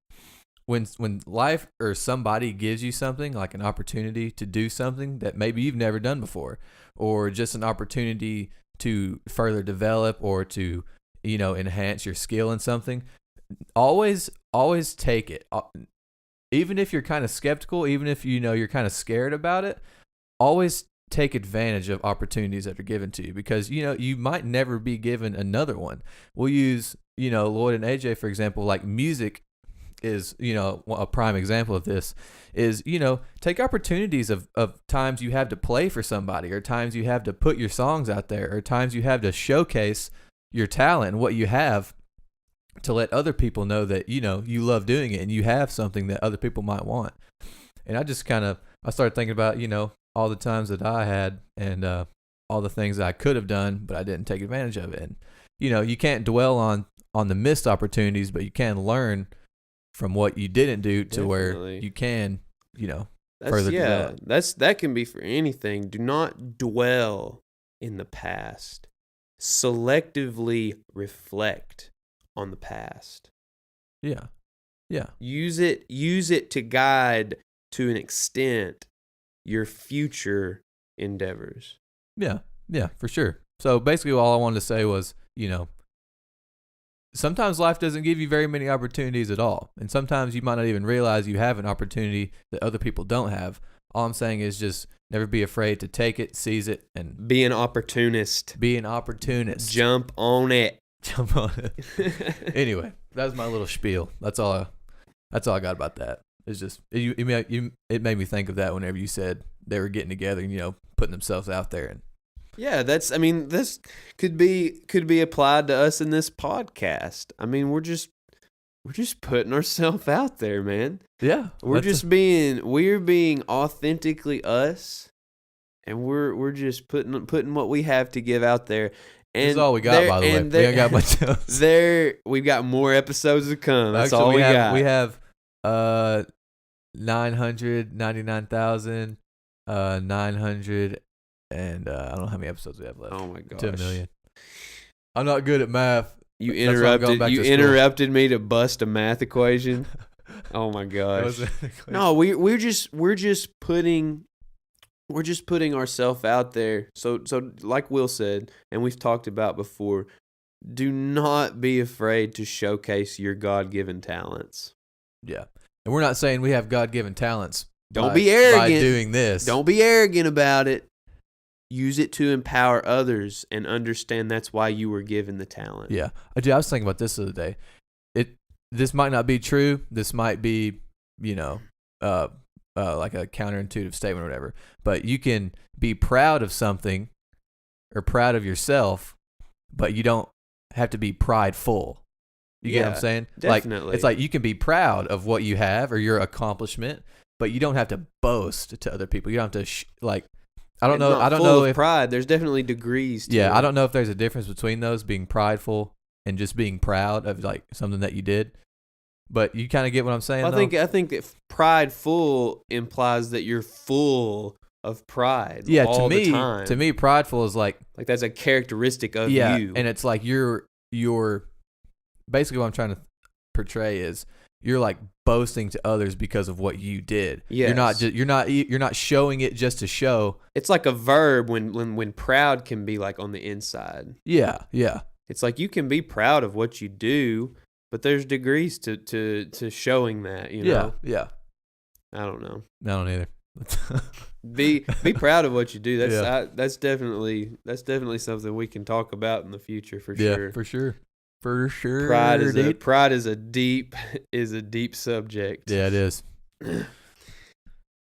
when life or somebody gives you something, like an opportunity to do something that maybe you've never done before, or just an opportunity to further develop or to, enhance your skill in something, always take it. Even if you're kind of skeptical, even if you're kind of scared about it, always take advantage of opportunities that are given to you, because you might never be given another one. We'll use Lloyd and AJ for example. Like music is a prime example of this. Is take opportunities of times you have to play for somebody, or times you have to put your songs out there, or times you have to showcase your talent and what you have, to let other people know that you love doing it and you have something that other people might want. And I started thinking about all the times that I had, and all the things that I could have done but I didn't take advantage of it. And you can't dwell on the missed opportunities, but you can learn from what you didn't do to Definitely. where you can further develop. That can be for anything. Do not dwell in the past. Selectively reflect on the past. Yeah. Use it to guide, to an extent, your future endeavors. Yeah, for sure. So basically all I wanted to say was, sometimes life doesn't give you very many opportunities at all. And sometimes you might not even realize you have an opportunity that other people don't have. All I'm saying is just never be afraid to take it, seize it, and be an opportunist. Jump on it. Anyway, that was my little spiel. That's all I got about that. It's just it made me think of that whenever you said they were getting together and putting themselves out there. And yeah, this could be applied to us in this podcast. I mean, we're just putting ourselves out there, man. Yeah, we're being authentically us, and we're just putting what we have to give out there. And this is all we got, by the way. We ain't got much else. We've got more episodes to come. That's Actually, all we got. We have 999,900, and I don't know how many episodes we have left. Oh my gosh, 10 million. I'm not good at math. You interrupted me to bust a math equation. Oh my gosh. No, we're just putting ourselves out there. So like Will said, and we've talked about before, do not be afraid to showcase your God-given talents. Yeah. And we're not saying we have God-given talents. Don't be arrogant by doing this. Don't be arrogant about it. Use it to empower others and understand that's why you were given the talent. Yeah. I was thinking about this the other day. This might not be true. This might be, like a counterintuitive statement or whatever. But you can be proud of something or proud of yourself, but you don't have to be prideful. You get what I'm saying? Definitely. Like, it's like you can be proud of what you have or your accomplishment, but you don't have to boast to other people. You don't have to I don't know if pride. There's definitely degrees to it. I don't know if there's a difference between those, being prideful and just being proud of like something that you did. But you kind of get what I'm saying. Well, I think that prideful implies that you're full of pride. Yeah, all the time. To me, prideful is like that's a characteristic of you. And it's like you're basically what I'm trying to portray is you're like boasting to others because of what you did. Yes. You're not showing it just to show. It's like a verb when proud can be like on the inside. Yeah, yeah. It's like you can be proud of what you do, but there's degrees to showing that, you know. Yeah. I don't know. I don't either. Be proud of what you do. That's Yeah. that's definitely something we can talk about in the future for Yeah, sure. for sure. For sure. Pride is dude. a deep subject. Yeah, it is.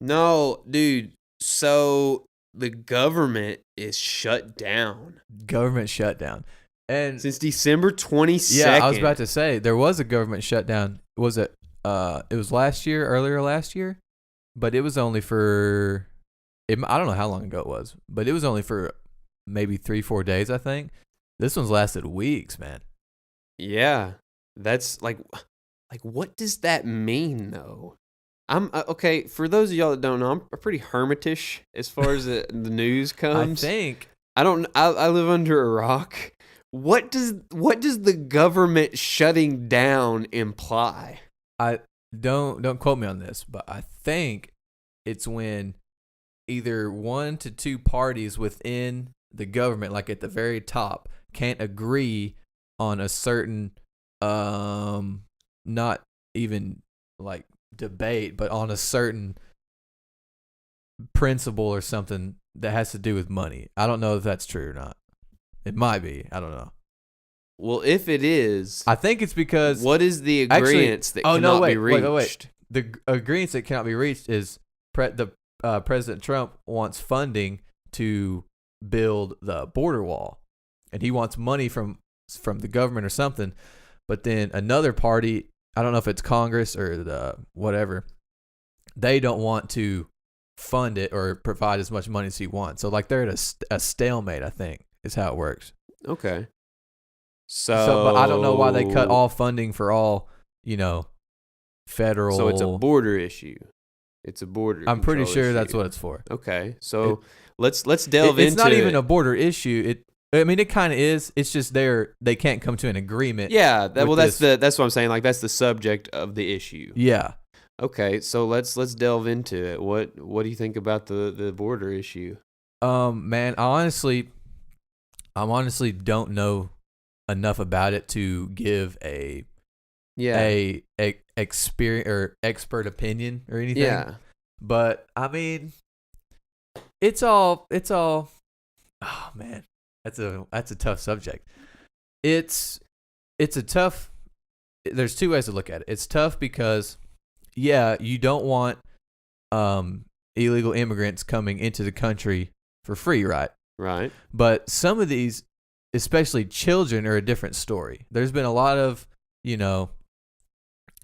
No, dude. So the government is shut down Government shutdown. And since December 22nd. yeah, I was about to say there was a government shutdown. Was it it was earlier last year, but it was only for I don't know how long ago it was, but it was only for maybe 3-4 days, I think. This one's lasted weeks, man. Yeah, that's like what does that mean though? I'm okay. For those of y'all that don't know, I'm pretty hermitish as far as the news comes. I think I don't. I live under a rock. What does the government shutting down imply? I don't quote me on this, but I think it's when either 1 to 2 parties within the government, like at the very top, can't agree on a certain not even like debate, but on a certain principle or something that has to do with money. I don't know if that's true or not. It might be. I don't know. Well, if it is, I think it's because what is the agreements that cannot be reached? Wait. The agreements that cannot be reached is President Trump wants funding to build the border wall, and he wants money from the government or something. But then another party, I don't know if it's Congress or the whatever, they don't want to fund it or provide as much money as he wants. So like they're at a stalemate, I think, is how it works. Okay. So, but I don't know why they cut all funding for all, federal. So it's a border issue. It's a border. I'm pretty control sure issue. that's what it's for. Okay. So let's delve into it. It's not even a border issue. It kind of is. It's just they can't come to an agreement. Yeah. That's what I'm saying. Like that's the subject of the issue. Yeah. Okay. So let's delve into it. What do you think about the border issue? Man, I honestly don't know enough about it to give a experience or expert opinion or anything. Yeah. But I mean, it's all. Oh man, that's a tough subject. It's a tough. There's 2 ways to look at it. It's tough because, yeah, you don't want illegal immigrants coming into the country for free, right? Right. But some of these, especially children, are a different story. There's been a lot of,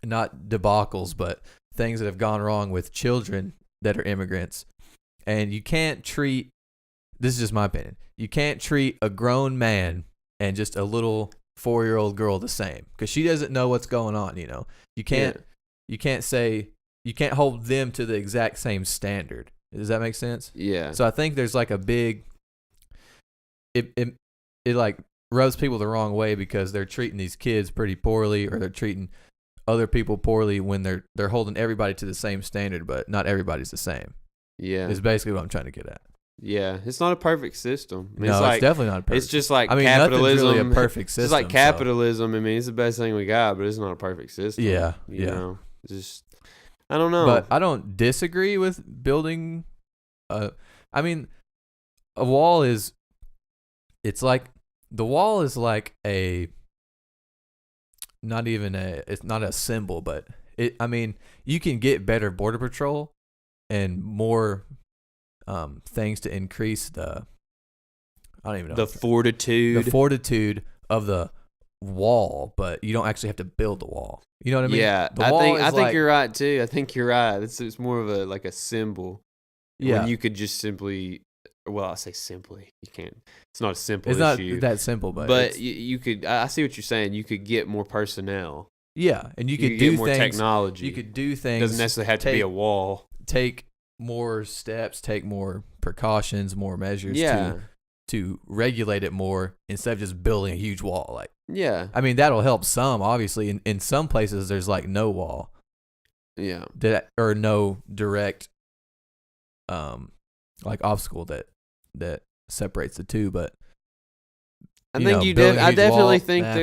not debacles, but things that have gone wrong with children that are immigrants. And you can't treat, this is just my opinion, you can't treat a grown man and just a little 4-year-old girl the same because she doesn't know what's going on, You can't you can't hold them to the exact same standard. Does that make sense? Yeah. So I think there's like a big, it like rubs people the wrong way because they're treating these kids pretty poorly, or they're treating other people poorly when they're holding everybody to the same standard, but not everybody's the same. Yeah. Is basically what I'm trying to get at. Yeah, it's not a perfect system. I mean, No, it's definitely not perfect. It's just like capitalism. capitalism. Nothing's really a perfect system. It's like capitalism. I mean, it's the best thing we got, but it's not a perfect system. Yeah, you know, just I don't know. But I don't disagree with building. I mean, a wall is. It's like the wall is like a. Not even a. It's not a symbol, but it. I mean, you can get better border patrol, and more. Things to increase the. I don't even know the fortitude of the wall, but you don't actually have to build the wall. You know what I mean? Yeah, I think you're right too. I think you're right. It's more of a symbol. Yeah, when you could just simply. Well, I say simply. You can't. It's not a simple it's issue. Not that simple, but you could. I see what you're saying. You could get more personnel. Yeah, and you could do do more things, technology. You could do things. It doesn't necessarily have to be a wall. Take more steps. Take more precautions. More measures. Yeah. to regulate it more instead of just building a huge wall. Like, Yeah. I mean, that'll help some, obviously. In some places, there's like no wall Yeah. or no direct, like obstacle that separates the two. But I you think know, you building did. a I huge definitely wall, think nah.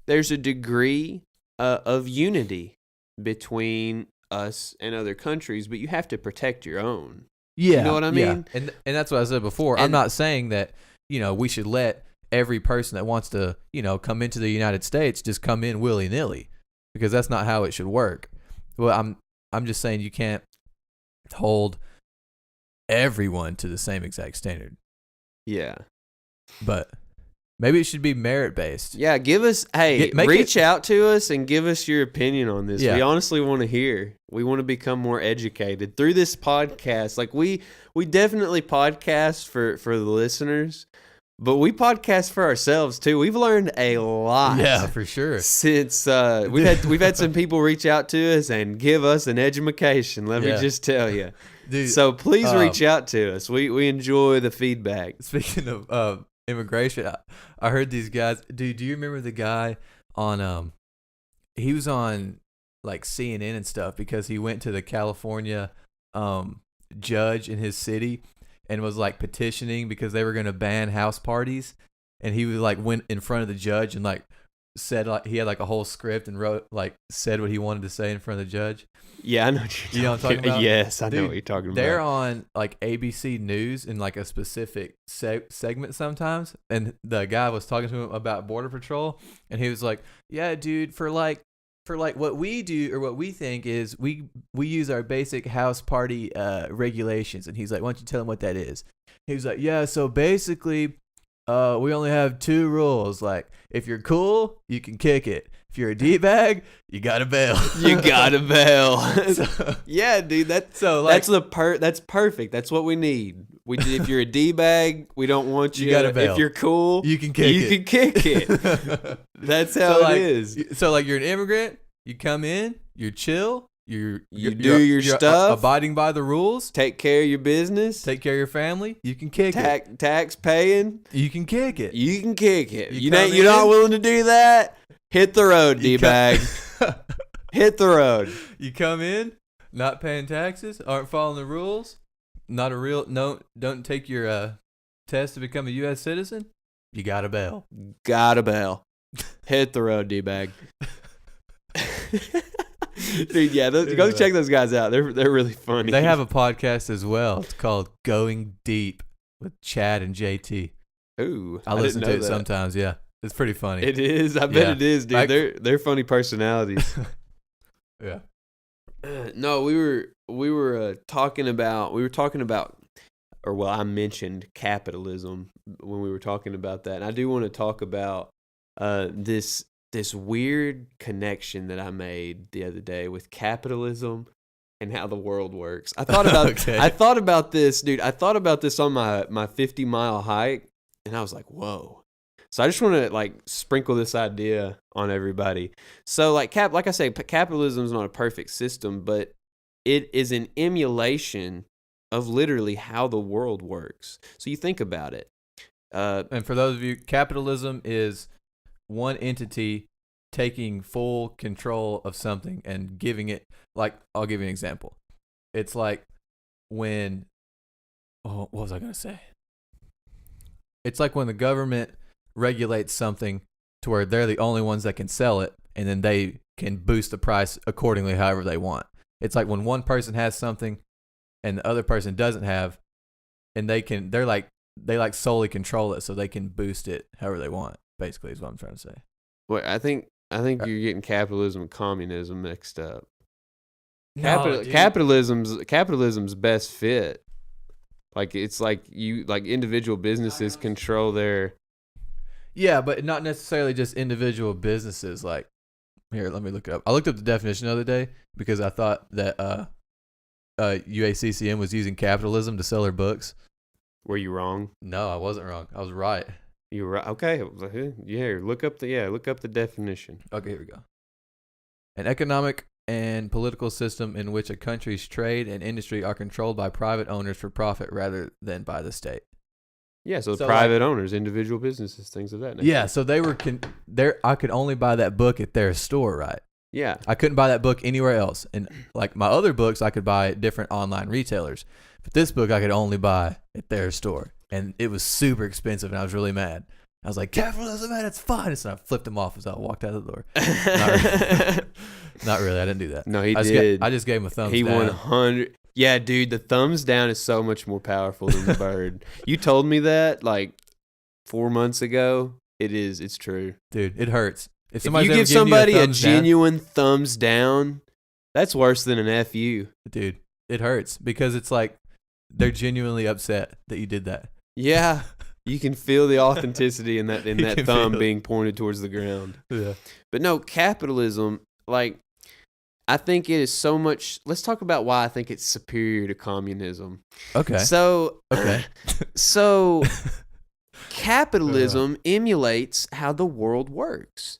there's a degree of unity between us and other countries, but you have to protect your own. Yeah, You know what I yeah. mean? And that's what I said before. I'm And- not saying that, we should let every person that wants to, come into the United States just come in willy-nilly, because that's not how it should work. Well, I'm just saying you can't hold everyone to the same exact standard. Yeah. But maybe it should be merit-based. Yeah, give us reach out to us and give us your opinion on this. Yeah. We honestly want to hear. We want to become more educated through this podcast. Like we definitely podcast for the listeners, but we podcast for ourselves too. We've learned a lot. Yeah, for sure. Since we've had some people reach out to us and give us an education, let me just tell you. Dude, So please reach out to us. We enjoy the feedback. Speaking of immigration, I heard these guys. Dude, do you remember the guy on he was on like CNN and stuff because he went to the California judge in his city and was like petitioning because they were going to ban house parties, and he was like went in front of the judge and like said like he had like a whole script and wrote like said what he wanted to say in front of the judge. Yeah, I know what you're talking about. Yes, I know what you're talking about. They're on like ABC News in like a specific segment sometimes, and the guy was talking to him about Border Patrol, and he was like, "Yeah, dude, for like what we do or what we think is we use our basic house party regulations." And he's like, "Why don't you tell him what that is?" He was like, "Yeah, so basically, we only have 2 rules. Like, if you're cool, you can kick it. If you're a D-bag, you gotta bail." You gotta bail. So, yeah, dude. That's perfect. That's what we need. If you're a D-bag, we don't want you. You gotta bail. If you're cool, you can kick it. You can kick it. That's how it is. So like you're an immigrant, you come in, you're chill, you do your stuff, abiding by the rules, take care of your business, take care of your family. You can kick it. Tax paying. You can kick it. You can kick it. You're not willing to do that? Hit the road, D-bag. Hit the road. You come in, not paying taxes, aren't following the rules, don't take your test to become a U.S. citizen. You gotta bail. Gotta bail. Hit the road, D-bag. Dude, yeah, go check those guys out. They're really funny. They have a podcast as well. It's called Going Deep with Chad and JT. Ooh, I listen to it sometimes. Yeah, it's pretty funny. It is. I bet it is, dude. They're funny personalities. Yeah. No, we were talking about, or well, I mentioned capitalism when we were talking about that, and I do want to talk about this weird connection that I made the other day with capitalism and how the world works. I thought about I thought about this, dude. I thought about this on my 50-mile hike, and I was like, whoa. So I just want to like sprinkle this idea on everybody. So like like I say, capitalism is not a perfect system, but it is an emulation of literally how the world works. So you think about it. And for those of you, capitalism is one entity taking full control of something and giving it, like, I'll give you an example. It's like when, what was I going to say? It's like when the government regulates something to where they're the only ones that can sell it, and then they can boost the price accordingly however they want. It's like when one person has something and the other person doesn't have, and they solely control it, so they can boost it however they want, basically, is what I'm trying to say. Well, I think you're getting capitalism and communism mixed up. No, Capitalism's best fit. Like it's like individual businesses control their. Yeah, but not necessarily just individual businesses. Like, here, let me look it up. I looked up the definition the other day because I thought that UACCM was using capitalism to sell their books. Were you wrong? No, I wasn't wrong. I was right. You were right. Okay. Yeah. Look up the definition. Okay, here we go. An economic and political system in which a country's trade and industry are controlled by private owners for profit rather than by the state. Yeah, so So, private owners, individual businesses, things of that nature. Yeah, so they were I could only buy that book at their store, right? Yeah. I couldn't buy that book anywhere else. And like my other books, I could buy at different online retailers. But this book I could only buy at their store. And it was super expensive, and I was really mad. I was like, capitalism, man, it's fine. So I flipped him off as I walked out of the door. Not really. I didn't do that. No, he did. I just gave him a thumbs He down. 100. Yeah, dude, the thumbs down is so much more powerful than the bird. You told me that like 4 months ago. It's true. Dude, it hurts. If you give somebody a genuine thumbs down, that's worse than an FU. Dude, it hurts because it's like they're genuinely upset that you did that. Yeah. You can feel the authenticity in that thumb feel it. being pointed towards the ground. Yeah. But no, capitalism, like, I think it is so much. Let's talk about why I think it's superior to communism. Okay. So, Okay. so capitalism emulates how the world works.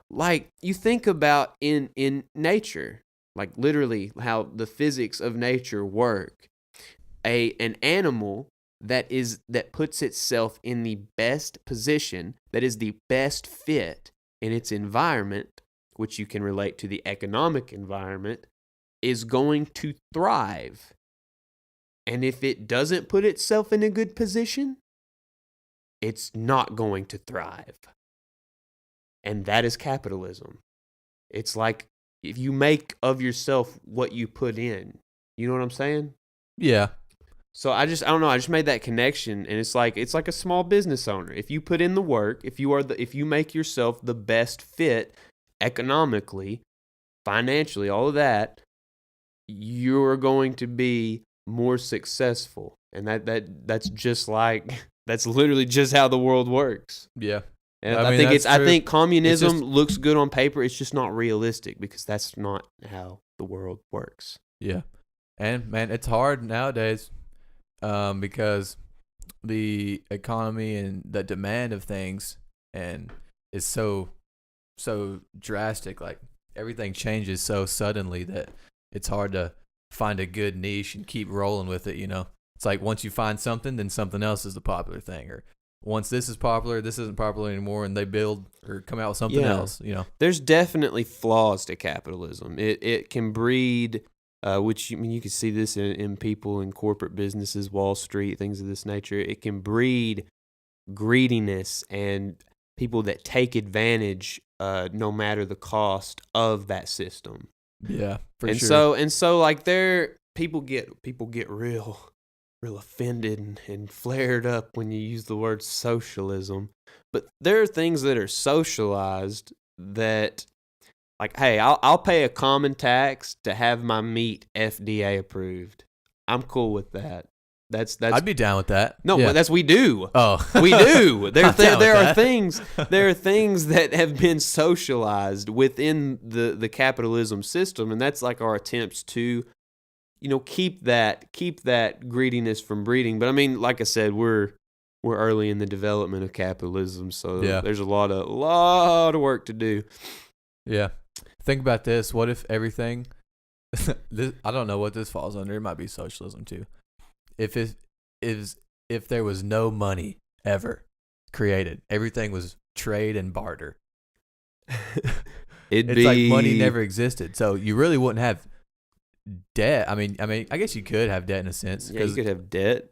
Like, you think about in nature, like literally how the physics of nature work. An animal that puts itself in the best position, that is the best fit in its environment, which you can relate to the economic environment, is going to thrive. And if it doesn't put itself in a good position, it's not going to thrive. And that is capitalism. It's like if you make of yourself what you put in. You know what I'm saying? Yeah. So I don't know. I just made that connection, and it's like a small business owner. If you put in the work, if you make yourself the best fit economically, financially, all of that, you're going to be more successful. And that's just like that's literally just how the world works. Yeah. And I I mean, think communism just looks good on paper. It's just not realistic because that's not how the world works. Yeah. And man, it's hard nowadays. Because the economy and the demand of things and is so drastic. Like everything changes so suddenly that it's hard to find a good niche and keep rolling with it. You know, it's like once you find something, then something else is the popular thing, or once this is popular, this isn't popular anymore, and they build or come out with something else. You know, there's definitely flaws to capitalism. It can breed. Which you can see this in people in corporate businesses, Wall Street, things of this nature. It can breed greediness and people that take advantage, no matter the cost of that system. Yeah, for sure. So like people get real offended and flared up when you use the word socialism. But there are things that are socialized that. Like, hey, I'll pay a common tax to have my meat FDA approved. I'm cool with that. That's. I'd be down with that. No, yeah. but we do. Oh, we do. There are that. things that have been socialized within the capitalism system, and that's like our attempts to, keep that greediness from breeding. But I mean, like I said, we're early in the development of capitalism, so there's a lot of work to do. Yeah. Think about this. What if everything I don't know what this falls under. It might be socialism too. If there was no money ever created, everything was trade and barter. Like money never existed. So you really wouldn't have debt. I mean, I guess you could have debt in a sense. Yeah, you could have debt.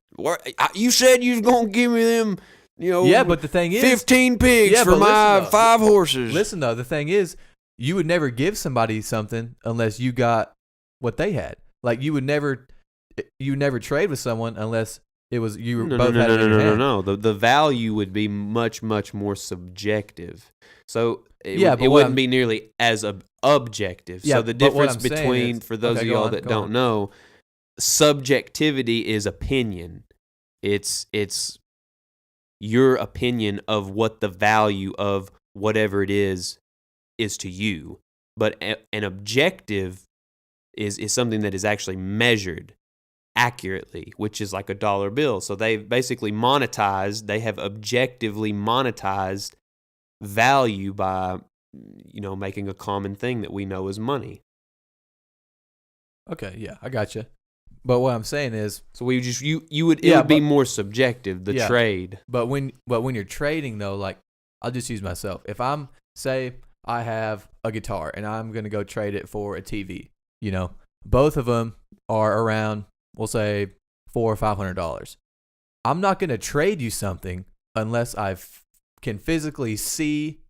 You said you was going to give me them, yeah, but the thing is 15 pigs for my 5 horses. Listen though, the thing is you would never give somebody something unless you got what they had. Like you would never trade with someone unless it was you both had it in your hand. No. The value would be much, much more subjectivity. So it wouldn't be nearly as objective. Yeah, so the difference between, for those of y'all that don't know, subjectivity is opinion. It's your opinion of what the value of whatever it is to you. But an objective is something that is actually measured accurately, which is like a dollar bill. So they basically they have objectively monetized value by, making a common thing that we know as money. Okay, yeah, I got you. But what I'm saying is, So we just you would it Yeah, would be but- more subjective, the Yeah. trade. but when you're trading though, like I'll just use myself. If I'm say I have a guitar and I'm gonna go trade it for a TV, both of them are around, we'll say $400 or $500. I'm not gonna trade you something unless I can physically see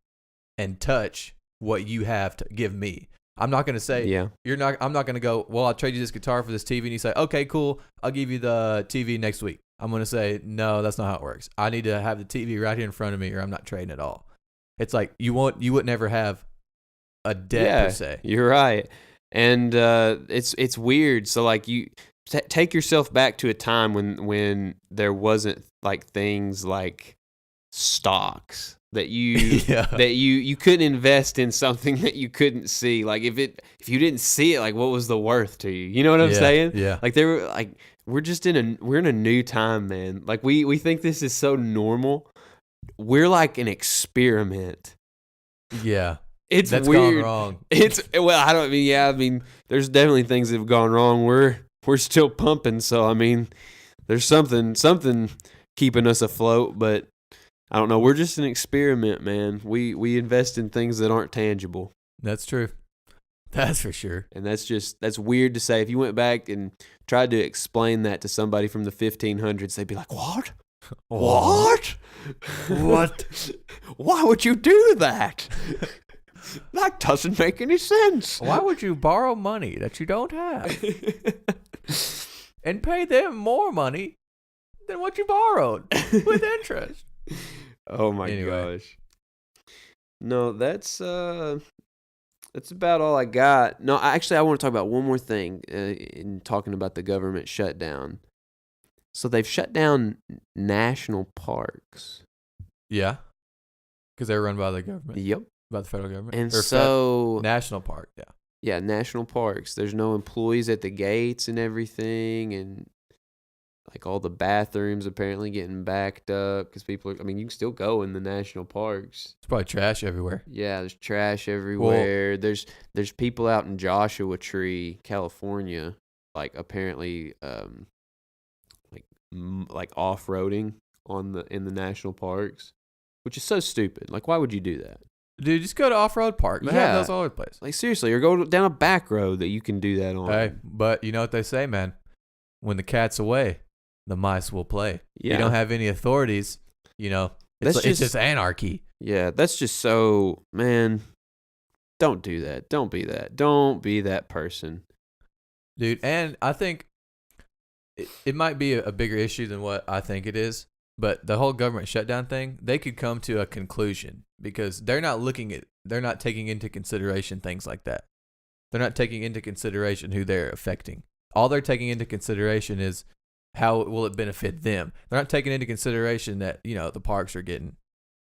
and touch what you have to give me. I'm not gonna say Yeah. I'm not gonna go, well, I'll trade you this guitar for this TV, and you say, okay, cool, I'll give you the TV next week. I'm gonna say, no, that's not how it works. I need to have the TV right here in front of me, or I'm not trading at all. It's like you would never have a debt per se. You're right. And it's weird. So like you take yourself back to a time when there wasn't like things like stocks that you Yeah. that you couldn't invest in something that you couldn't see. Like if you didn't see it, like what was the worth to you? You know what I'm saying? Yeah. Like we're in a new time, man. Like we think this is so normal. We're like an experiment. Yeah. It's That's weird. gone wrong. I mean, there's definitely things that have gone wrong. We're still pumping, so I mean, there's something keeping us afloat, but I don't know. We're just an experiment, man. We invest in things that aren't tangible. That's true. That's for sure. And that's weird to say. If you went back and tried to explain that to somebody from the 1500s, they'd be like, "What? What? What? Why would you do that? That doesn't make any sense." Why would you borrow money that you don't have and pay them more money than what you borrowed with interest? Oh my Anyway. gosh. No, that's about all I got. No, actually, I want to talk about one more thing in talking about the government shutdown. So they've shut down national parks. Yeah. Because they're run by the government, Yep. by the federal government. And Or so, national park, yeah. yeah, national parks. There's no employees at the gates and everything, and like all the bathrooms apparently getting backed up because people are. I mean, you can still go in the national parks. It's probably trash everywhere. Yeah, there's trash everywhere. There's people out in Joshua Tree, California, like apparently like off-roading in the national parks, which is so stupid. Like, why would you do that? Dude, just go to off-road park. They have those all over the place. Like, seriously, or go down a back road that you can do that on. Hey, but you know what they say, man? When the cat's away, the mice will play. Yeah. You don't have any authorities, it's just anarchy. Yeah, that's just so, man, don't do that. Don't be that. Don't be that person. Dude, and I think it might be a bigger issue than what I think it is, but the whole government shutdown thing, they could come to a conclusion because they're not taking into consideration things like that. They're not taking into consideration who they're affecting. All they're taking into consideration is how will it benefit them. They're not taking into consideration that, the parks are getting,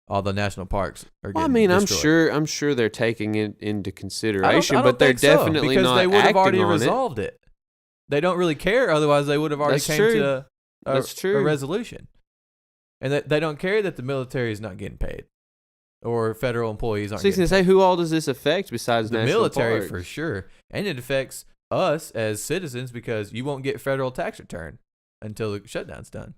all the national parks are getting destroyed. I'm sure they're taking it into consideration, I don't but they're think so, definitely because not they would have already acting on resolved it. They don't really care. Otherwise, they would have already That's came true. to That's true. a resolution. And that they don't care that the military is not getting paid or federal employees aren't So you getting can say, who all does this affect besides the national military parks? for sure. And it affects us as citizens because you won't get federal tax return until the shutdown's done.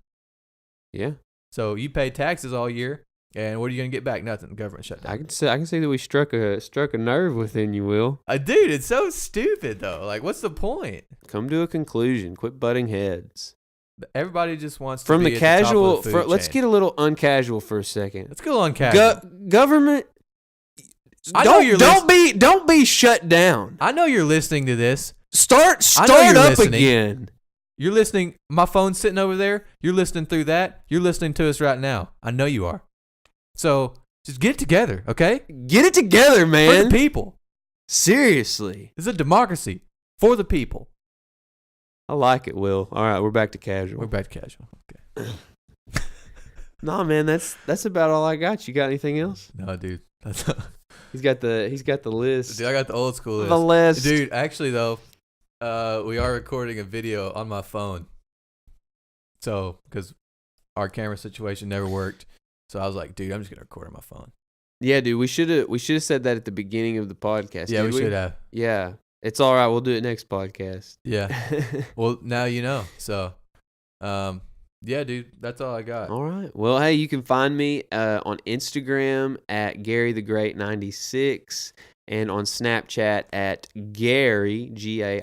Yeah, So you pay taxes all year, and what are you going to get back? Nothing. Government shutdown. I can see that we struck a nerve within you, Will. Dude, it's so stupid though. Like, what's the point? Come to a conclusion. Quit butting heads. Everybody just wants to From be the at the top casual, of the food let's chain. get a little uncasual for a second. Let's go on casual. Government. I know you're Don't be shut down. I know you're listening to this. Start I know you're up listening. again. You're listening. My phone's sitting over there. You're listening through that. You're listening to us right now. I know you are. So just get it together, okay? Get it together, For man. the people. Seriously. This is a democracy for the people. I like it, Will. All right, we're back to casual. We're back to casual. Okay. Nah, man, that's about all I got. You got anything else? No, dude. That's He's got the list. Dude, I got the old school list. The list. Dude, actually though, we are recording a video on my phone. So, because our camera situation never worked, so I was like, dude, I'm just gonna record on my phone. Yeah, dude, we should have said that at the beginning of the podcast. Yeah, did we should have. Yeah. It's all right. We'll do it next podcast. Yeah. Well, now you know. So, yeah, dude, that's all I got. All right. Well, hey, you can find me on Instagram at GaryTheGreat96 and on Snapchat at Gary, Gairy. You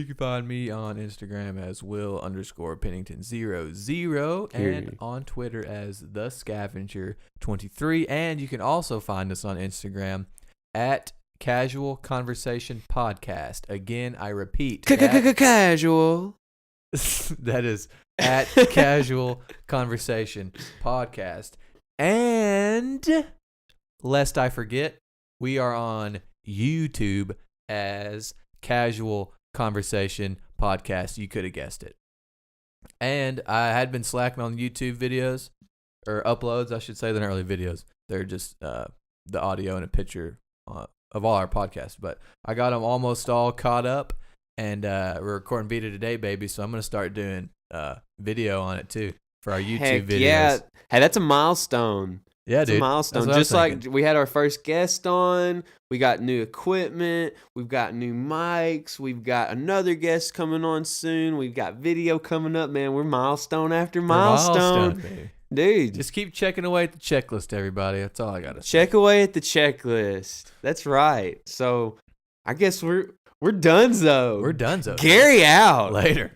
can find me on Instagram as Will_Pennington00 and on Twitter as The Scavenger23. And you can also find us on Instagram at Casual Conversation Podcast. Again, I repeat. Casual. That is at Casual Conversation Podcast. And lest I forget, we are on YouTube as Casual Conversation Podcast. You could have guessed it. And I had been slacking on YouTube videos, or uploads, I should say. They're not really videos. They're just the audio and a picture of all our podcasts. But I got them almost all caught up. And we're recording video today, baby. So I'm going to start doing video on it, too, for our YouTube videos. Yeah. Hey, that's a milestone. Yeah, it's dude. a milestone. Just like we had our first guest on. We got new equipment. We've got new mics. We've got another guest coming on soon. We've got video coming up, man. We're milestone after milestone. Baby. Dude. Just keep checking away at the checklist, everybody. That's all I got to say. Check away at the checklist. That's right. So I guess we're donezo. We're donezo. Gary out. Later.